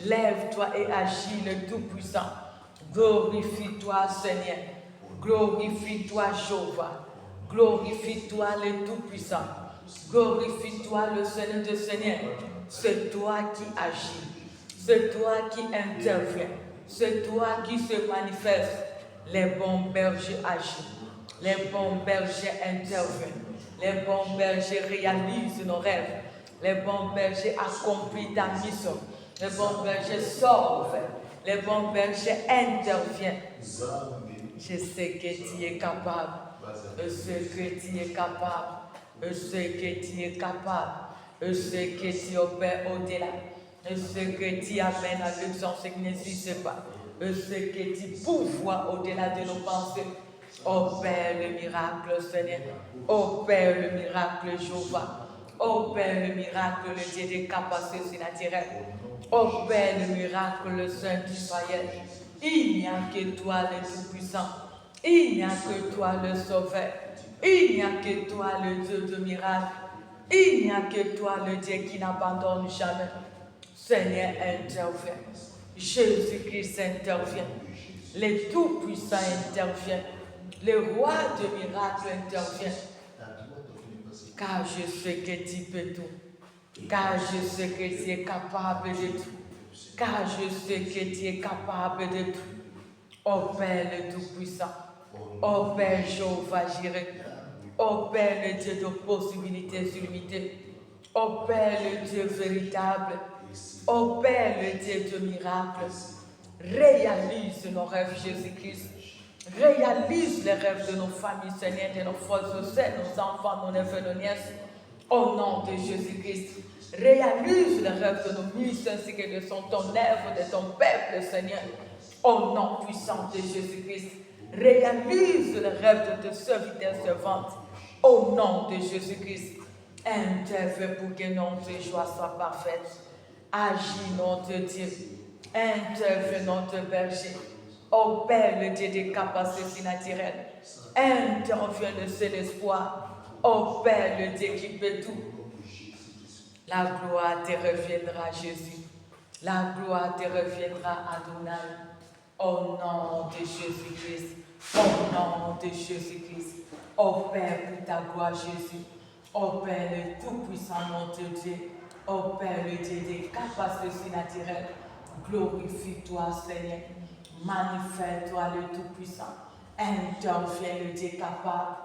Lève-toi et agis, le Tout-Puissant. Glorifie-toi, Seigneur. Glorifie-toi, Jéhovah. Glorifie-toi, le Tout-Puissant. Glorifie-toi, le Seigneur de Seigneur. C'est toi qui agis. C'est toi qui interviens. C'est toi qui se manifeste. Les bons bergers agissent. Les bons bergers interviennent. Les bons bergers réalisent nos rêves. Les bons bergers accomplissent ta mission. Les bons bergers sauvent. Les bons bergers interviennent. Je sais que tu es capable. Je sais que tu es capable. Je sais que tu es capable. Je sais que tu opères au-delà. Je sais que tu amènes à l'exemple ce qui n'existe pas. Je sais que tu pouvoirs au-delà de nos pensées. Opère le miracle, Seigneur. Opère le miracle, Jéhovah. Opère le miracle, le Dieu des capacités surnaturelles. Opère le miracle, le Saint d'Israël. Il n'y a que toi, le Tout-Puissant. Il n'y a que toi, le Sauveur. Il n'y a que toi, le Dieu de miracles. Il n'y a que toi, le Dieu qui n'abandonne jamais. Seigneur, intervient. Jésus-Christ intervient. Le Tout-Puissant intervient. Le Roi de miracles intervient. Car je sais que tu peux tout. Car je sais que tu es capable de tout. Car je sais que tu es capable de tout. Ô Père le Tout-Puissant. Ô Père Jéhovah Jireh. Ô Père le Dieu de possibilités illimitées. Ô Père le Dieu véritable. Ô Père le Dieu de miracles. Réalise nos rêves, Jésus-Christ. Réalise les rêves de nos familles, Seigneur, de nos frères et sœurs, nos enfants, nos neveux, nos nièces. Au nom de Jésus-Christ. Réalise les rêves de nos ministres ainsi que de ton œuvre, de ton peuple, Seigneur. Au nom puissant de Jésus-Christ. Réalise les rêves de tes serviteurs et servantes. Au nom de Jésus-Christ. Interviens pour que notre joie soit parfaite. Agis, notre Dieu. Interviens, notre berger. Ô Père, le Dieu des capacités surnaturelles. Interviens, le seul espoir. Ô Père, le Dieu qui peut tout. La gloire te reviendra, Jésus. La gloire te reviendra, Adonai. Au nom de Jésus-Christ. Au nom de Jésus-Christ. Ô Père, pour ta gloire, Jésus. Ô Père, le Tout-Puissant, notre Dieu. Ô Père, le Dieu des capacités surnaturelles. Glorifie-toi, Seigneur. Manifeste-toi, le Tout-Puissant. Interviens, le Dieu capable.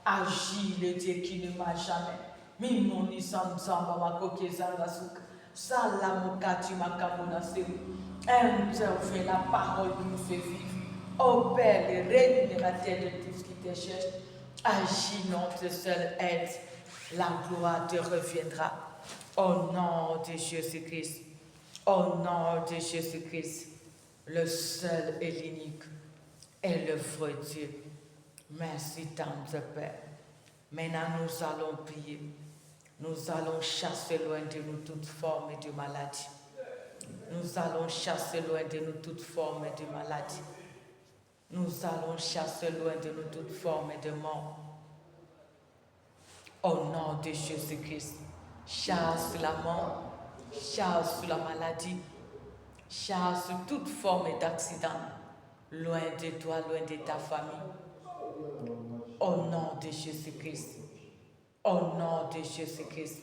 Agis, le Dieu qui ne m'a jamais. Mimoni Samsamba Makoke Zangasuk. Salamokati Makamona Seru. Interviens, la parole qui nous fait vivre. Ô Père, le rémunérateur de tout ce qui te cherche. Agis, notre seule aide. La gloire te reviendra. Au nom de Jésus-Christ. Au nom de Jésus-Christ. Le seul et l'unique est le vrai Dieu. Merci, tendre Père. Maintenant, nous allons prier. Nous allons chasser loin de nous toute forme de maladie. Nous allons chasser loin de nous toute forme de maladie. Nous allons chasser loin de nous toute forme de mort. Au nom de Jésus-Christ, chasse la mort, chasse la maladie, chasse toute forme d'accident, loin de toi, loin de ta famille. Au nom de Jésus-Christ, au nom de Jésus-Christ,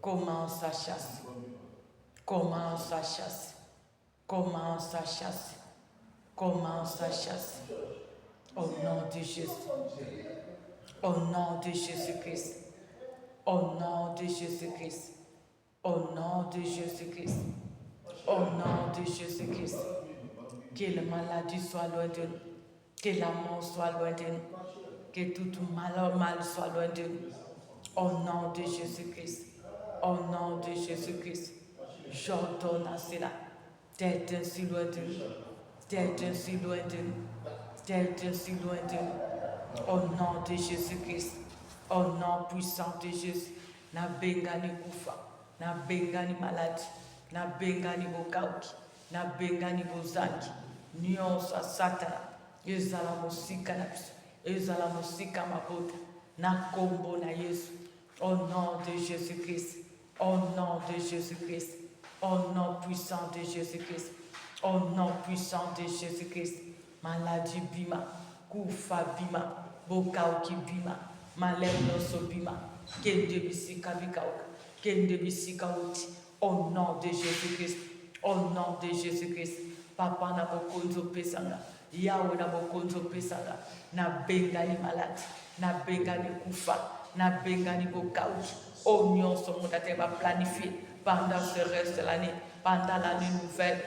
commence à chasser, commence à chasser, commence à chasser, commence à chasser. Au nom de Jésus, au nom de Jésus-Christ, au nom de Jésus-Christ, au nom de Jésus-Christ, au nom de Jésus-Christ, que la maladie soit loin de nous, que la mort soit loin de nous, que tout mal soit loin de nous. Au nom de Jésus-Christ, au nom de Jésus-Christ, j'ordonne à cela d'être ainsi loin de nous, d'être ainsi loin de nous, d'être ainsi loin de nous. Au nom de Jésus-Christ, au nom puissant de Jésus, na bengani kufa, na bengani maladie, na bengani bokauki, na bengani bozangi, nyonso satana, ezala mosika na biso, ezala mosika mabota, na kombo na Yesu. Au nom de Jésus-Christ, au nom de Jésus-Christ, au nom puissant de Jésus-Christ, au nom puissant de Jésus-Christ, maladie bima, kufa bima, bokauki bima, malenoso bima, kende bisika bikauka, kende bisika uti. Au nom de Jésus-Christ, au nom de Jésus-Christ, papa na bokonzo pesanga, Yahweh na bokonzo pesanga, na bengani malade, na bengani kufa, na bengani bokauki. Au nyonso mutate va planifier pendant ce reste de l'année, pendant l'année nouvelle,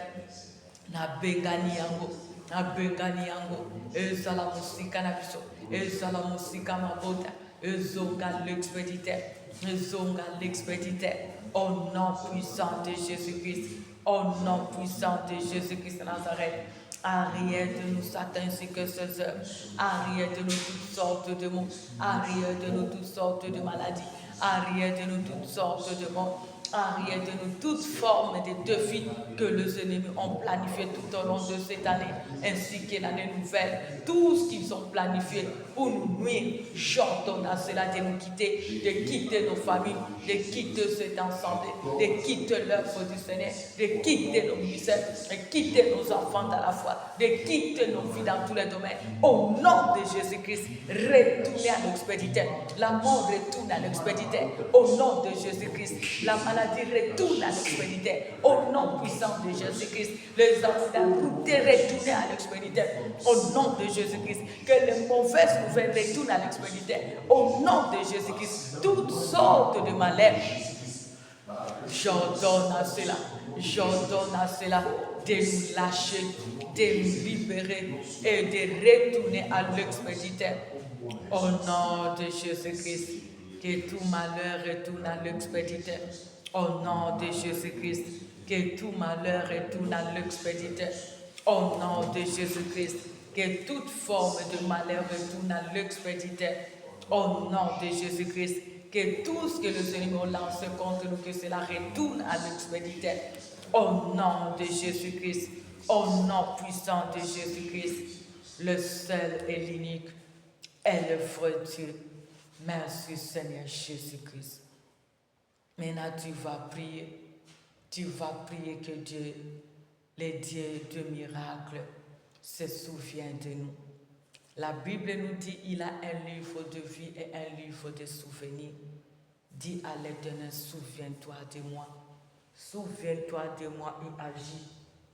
na bengani yango, na bengani yango, ezala musika na biso, ezala musika mabota, ezonga l'expéditeur, ezonga l'expéditeur. Au nom puissant de Jésus-Christ, au nom puissant de Jésus-Christ de Nazareth, arrière de nous Satan ainsi que ses œuvres, arrière de nous toutes sortes de maux, arrière de nous toutes sortes de maladies, arrière de nous toutes sortes de morts, arrière de nous toutes formes de défis que les ennemis ont planifié tout au long de cette année, ainsi que l'année nouvelle. Tout ce qu'ils ont planifié pour nous nuire, j'ordonne à cela de nous quitter, de quitter nos familles, de quitter cet ensemble, de quitter l'œuvre du Seigneur, de quitter nos ministères, de quitter nos enfants à la foi, de quitter nos vies dans tous les domaines. Au nom de Jésus-Christ, retournez à l'expéditeur. La mort retourne à l'expéditeur. Au nom de Jésus-Christ, la maladie retourne à l'expéditeur. Au nom puissant de Jésus-Christ, les accidents routiers retournent à l'expéditeur. Au nom de Jésus-Christ, que les mauvaises nouvelles retournent à l'expéditeur. Au nom de Jésus-Christ, toutes sortes de malheurs, j'ordonne à cela de nous lâcher, de nous libérer et de retourner à l'expéditeur. Au nom de Jésus-Christ, que tout malheur retourne à l'expéditeur. Au nom de Jésus-Christ, que tout malheur retourne à l'expéditeur. Au nom de Jésus-Christ, que toute forme de malheur retourne à l'expéditeur. Au nom de Jésus-Christ, que tout ce que les ennemis ont lancé contre nous, que cela retourne à l'expéditeur. Au nom de Jésus-Christ, au nom puissant de Jésus-Christ, le seul et l'unique est le vrai Dieu. Merci Seigneur Jésus-Christ. Maintenant, tu vas prier. Tu vas prier que Dieu, les dieux de miracles, se souviennent de nous. La Bible nous dit il a un livre de vie et un livre de souvenirs. Dis à l'Éternel, souviens-toi de moi. Souviens-toi de moi et agis.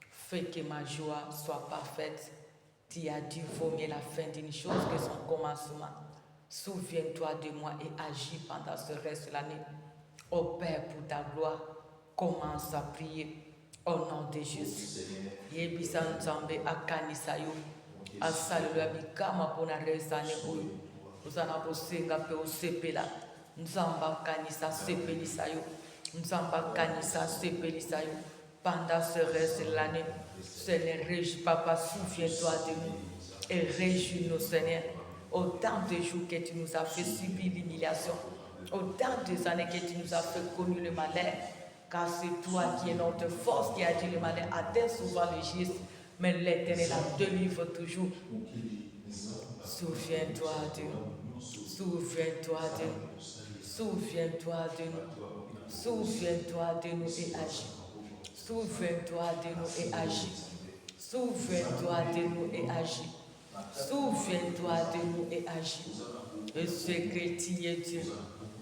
Fais que ma joie soit parfaite. Tu as dit, vaut mieux la fin d'une chose que son commencement. Souviens-toi de moi et agis pendant ce reste de l'année. Ô Père, pour ta gloire, commence à prier au nom de Jésus. Yebisa nzambe akanisa yo. Asalula bikama pona resane oyo. Uzana bosenga pe osepela. Nzamba kanisa sepelisa yo. Nzamba kanisa sepelisa yo. Pendant ce reste de l'année, Seigneur, Papa, souviens-toi de nous et réjouis-nous, Seigneur. Autant de jours que tu nous as fait subir l'humiliation, autant de années que tu nous as fait connaître le malheur, car c'est toi qui es notre force, qui a dit le malheur atteint souvent le juste, mais l'Éternel en délivre toujours. Souviens-toi de nous, souviens-toi de nous, souviens-toi de nous, souviens-toi de nous et agis. Souviens-toi de nous et agis. Souviens-toi de nous et agis. Souviens-toi de nous et agis. Je sais que tu es Dieu.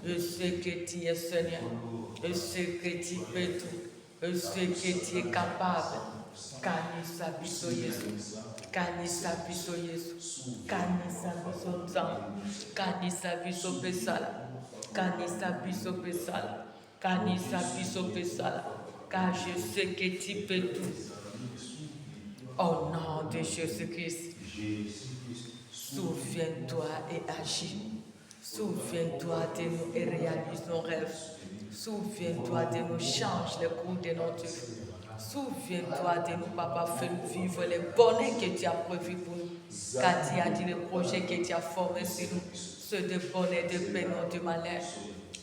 Je sais que tu es Seigneur. Je sais que tu peux tout. Je sais que tu es capable. Kanisa biso Yesu. Kanisa biso Yesu. Kanisa biso Nzambe. Kanisa biso Pesala. Kanisa biso Pesala. Kanisa biso Pesala. Car je sais que tu peux tout. Au nom de Jésus-Christ, souviens-toi et agis. Souviens-toi de nous et réalise nos rêves. Souviens-toi de nous, change le cours de notre vie. Souviens-toi de nous, Papa, fais-nous vivre les bonheurs que tu as prévus pour nous. Car tu as dit le projet que tu as formé sur nous, ceux de bonheur, de paix, non de malheur.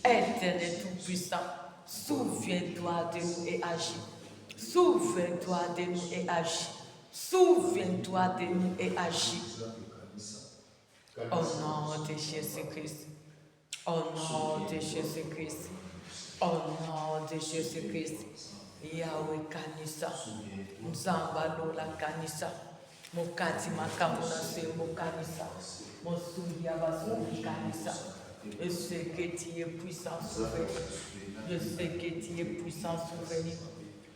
Éternel Tout-Puissant, souviens-toi de nous et agis. Souviens-toi de nous et agis. Souviens-toi de nous et agis. Au nom de Jésus-Christ. Au nom de Jésus-Christ. Au nom de Jésus-Christ. Yahweh Kanisa. Nzamba Lola Kanisa. Mokati Makamuna Se Mokanisa. Mosuya Basuri Kanisa. Je sais que tu es puissant souverain. Je sais que tu es puissant souverain.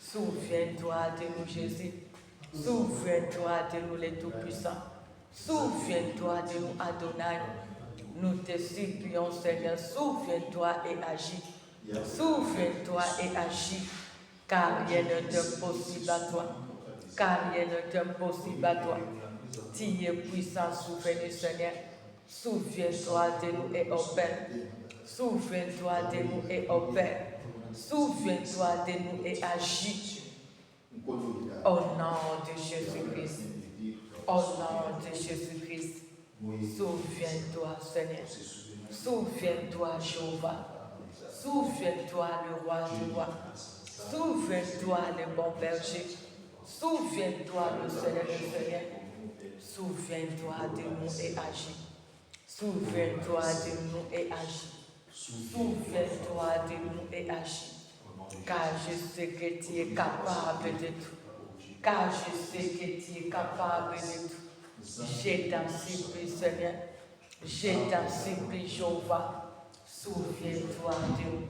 Souviens-toi de nous, Jésus. Souviens-toi de nous, les tout-puissants. Souviens-toi de nous, Adonai. Nous te supplions, Seigneur. Souviens-toi et agis. Souviens-toi et agis. Car rien n'est impossible à toi. Car rien n'est impossible à toi. Tu es puissant, souverain, Seigneur. Souviens-toi de nous et opère. Souviens-toi de nous et opère. Souviens-toi de nous et agis. Au nom de Jésus-Christ. Au nom de Jésus-Christ. Souviens-toi, Seigneur. Souviens-toi, Jéhovah. Souviens-toi, le roi du roi. Souviens-toi, le bon berger. Souviens-toi, le Seigneur du Seigneur. Souviens-toi de nous et agis. Souviens-toi de nous et agis. Souviens-toi de nous et agis. Car je sais que tu es capable de tout. Car je sais que tu es capable de tout. Je t'en supplie, Seigneur. Je t'en supplie, Jéhovah. Souviens-toi de nous.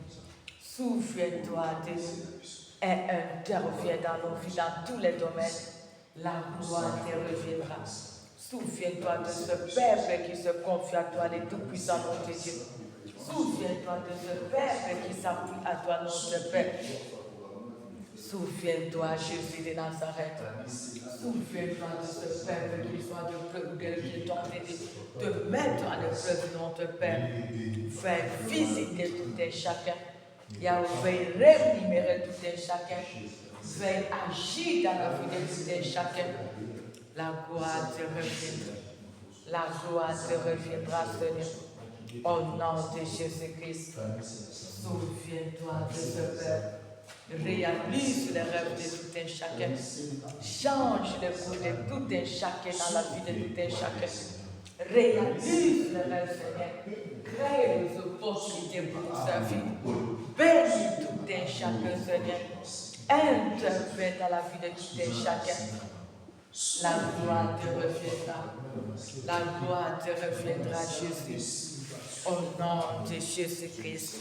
Souviens-toi de nous. Et interviens dans nos vies, dans tous les domaines. La gloire te reviendra. Souviens-toi de ce peuple qui se confie à toi, les tout-puissants, notre Dieu. Souviens-toi de ce peuple qui s'appuie à toi, notre Père. Souviens-toi, Jésus de Nazareth. Souviens-toi de ce peuple qui soit de peuple qui est tenté de te mettre à l'épreuve, notre Père. Fais visiter tout et chacun. Yahweh, rémunérer tout et chacun. Fais agir dans la vie de tout et chacun. La gloire te reviendra. La gloire te reviendra, Seigneur. Au nom de Jésus-Christ, souviens-toi de ce peuple. Réalise les rêves de tout un chacun. Change les cours de tout un chacun dans la vie de tout un chacun. Réalise les rêves, Seigneur. Crée les opportunités pour nous servir. Bénis et chacun, Seigneur. Interviens dans la vie de tout et chacun. La gloire te reviendra. La gloire te reviendra, Jésus. Au nom de Jésus-Christ.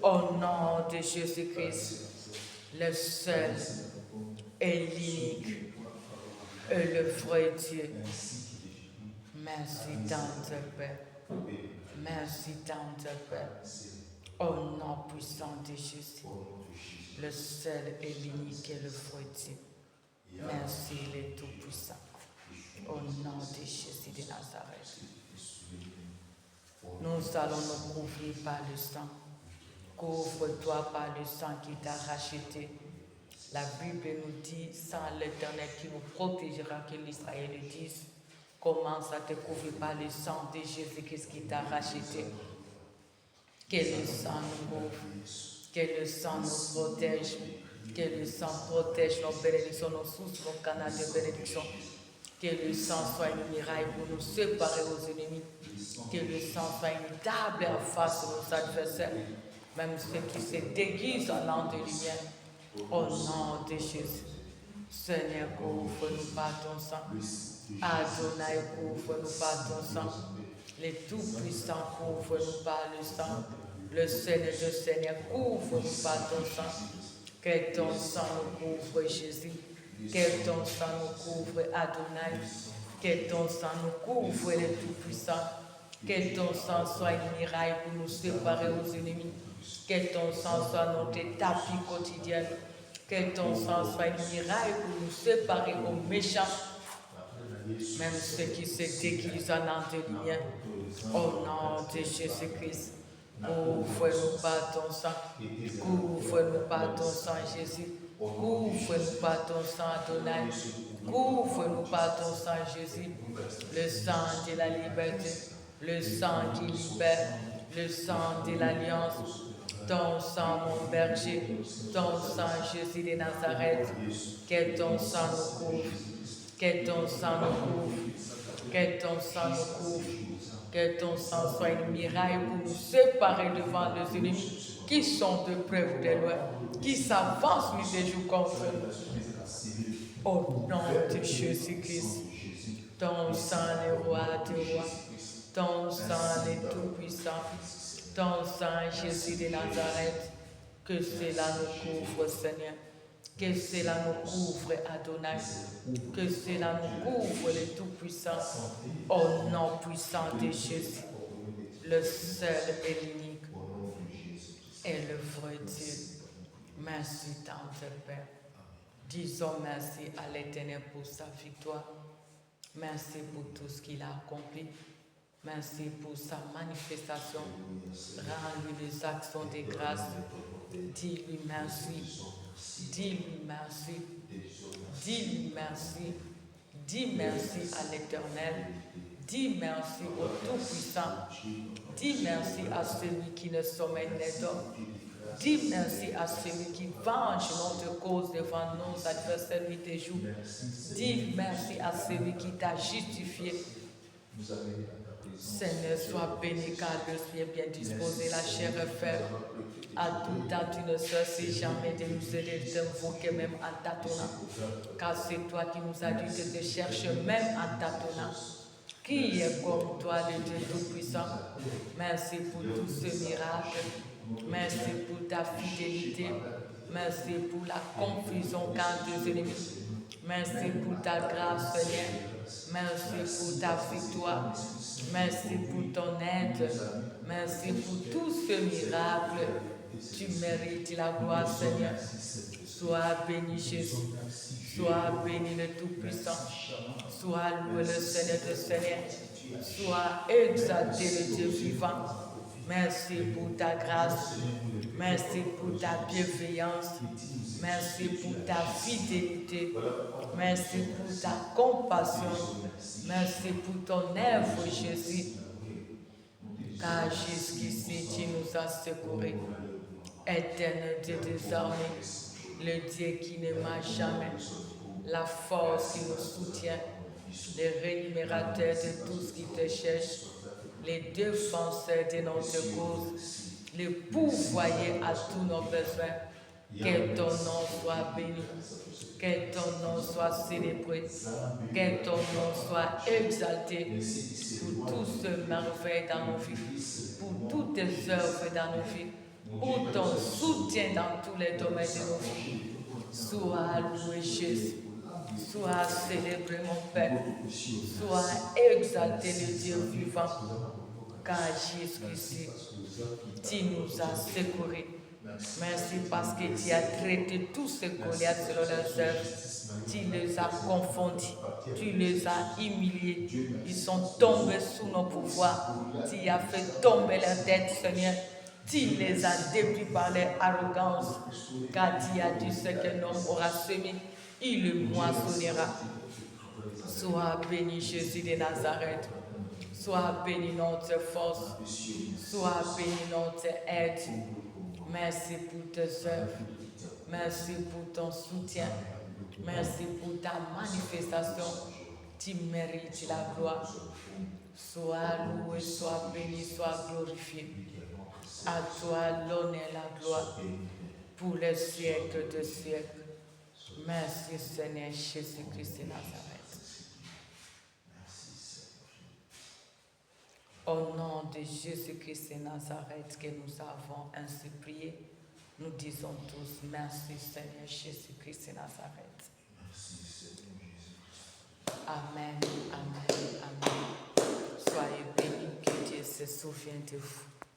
Au nom de Jésus-Christ. Le seul et l'unique et le vrai Dieu. Merci, Tante Père. Merci, Tante Père. Au nom puissant de Jésus. Le seul et l'unique et le vrai Dieu. Merci, le Tout-Puissant. Au nom de Jésus de Nazareth. Nous allons nous couvrir par le sang. Couvre-toi par le sang qui t'a racheté. La Bible nous dit, sans l'Éternel qui nous protégera, que l'Israël le dise. Commence à te couvrir par le sang de Jésus-Christ qui t'a racheté. Que le sang nous couvre. Que le sang nous protège. Que le sang protège nos bénédictions, nos sources, nos canaux de bénédiction. Que le sang soit une muraille pour nous séparer aux ennemis. Que le sang soit une table en face de nos adversaires, même ceux qui se déguisent en l'an de lumière. Au nom de Jésus. Seigneur, couvre-nous par ton sang. Adonai, couvre-nous par ton sang. Les tout-puissants, couvre-nous par le sang. Le Seigneur de Seigneur, couvre-nous par ton sang. Que ton sang nous couvre, Jésus. Que ton sang nous couvre, Adonai. Que ton sang nous couvre, les tout-puissants. Que ton sang soit une muraille pour nous séparer aux ennemis. Que ton sang soit notre tapis quotidien. Que ton sang soit une muraille pour nous séparer aux méchants. Même ceux qui se déguisent en l'an de lumière. Au nom de Jésus-Christ. Couvre-nous par ton sang. Couvre-nous par ton sang, Jésus. Couvre-nous par ton sang, Adonai. Couvre-nous par ton sang, Jésus. Le sang de la liberté. Le sang qui libère. Le sang de l'alliance. Ton sang, mon berger. Ton sang, Jésus de Nazareth. Que ton sang nous couvre. Que ton sang nous couvre. Que ton sang nous couvre. Que ton sang soit une muraille pour nous séparer devant les ennemis qui sont de près ou de loin, qui s'avancent nuit et jour contre nous. Au nom de Jésus-Christ, ton sang est roi de rois, ton sang est tout-puissant, ton sang, Jésus de Nazareth, que cela nous couvre, Seigneur. Que cela nous couvre, Adonai. Que cela nous couvre, le Tout-Puissant. Au nom puissant de Jésus, le seul et l'unique et le vrai Dieu. Merci, Tante Père. Disons merci à l'Éternel pour sa victoire. Merci pour tout ce qu'il a accompli. Merci pour sa manifestation. Rends-lui des actions de grâce. Dis-lui merci. Dis-lui merci. Dis-lui merci. Dis merci à l'Éternel. Dis merci au Tout-Puissant. Dis merci à celui qui ne sommeille ni dort. Dis merci à celui qui venge notre cause devant nos adversaires nuit et jour. Dis merci à celui qui t'a justifié. Seigneur, sois béni car le Seigneur bien disposé, la chair est faible. À tout temps, tu ne cesses jamais de nous aider, de t'invoquer même en tâtonnant. Car c'est toi qui nous as dit de te chercher même en tâtonnant. Qui est comme toi, le Dieu Tout-Puissant? Merci pour tout ce miracle. Merci pour ta fidélité. Merci pour la confusion quand tes ennemis. Merci pour ta grâce, Seigneur. Merci pour ta victoire. Merci pour ton aide. Merci pour tout ce miracle. Tu mérites la gloire, Seigneur. Sois béni, Jésus. Sois béni le Tout-Puissant. Sois loué le Seigneur de Seigneur. Sois exalté le Dieu vivant. Merci pour ta grâce. Merci pour ta bienveillance. Merci pour ta fidélité. Merci pour ta compassion. Merci pour ton œuvre, Jésus. Car jusqu'ici, tu nous as secourus. Éternel Dieu désormais, le Dieu qui ne marche jamais, la force qui nous soutient, le rémunérateur de tout ce qui te cherche, les défenseurs de notre cause, le pourvoyer à tous nos besoins. Que ton nom soit béni. Que ton nom soit célébré. Que ton nom soit exalté pour tout ce merveille dans nos vies, pour toutes tes œuvres dans nos vies, pour ton soutien dans tous les domaines de nos vies. Sois loué Jésus. Sois célébré mon Père. Sois exalté le Dieu vivant. Car Jésus-Christ, tu nous as secourus. Merci parce que tu as traité tous ces Goliaths selon leurs œuvres. Tu les as confondus. Tu les as humiliés. Ils sont tombés sous nos pouvoirs. Tu as fait tomber leur tête, Seigneur. Tu les as détruits par leur arrogance. Car tu as dit ce qu'un homme aura semé, il le moissonnera. Sois béni, Jésus de Nazareth. Sois béni notre force. Sois béni notre aide. Merci pour tes œuvres. Merci pour ton soutien. Merci pour ta manifestation. Tu mérites la gloire. Sois loué, sois béni, sois glorifié. À toi l'honneur et la gloire pour les siècles de siècles. Merci Seigneur Jésus-Christ de Nazareth. Au nom de Jésus-Christ de Nazareth que nous avons ainsi prié, nous disons tous merci Seigneur Jésus-Christ de Nazareth. Amen, amen, amen. Soyez bénis, que Dieu se souvienne de vous.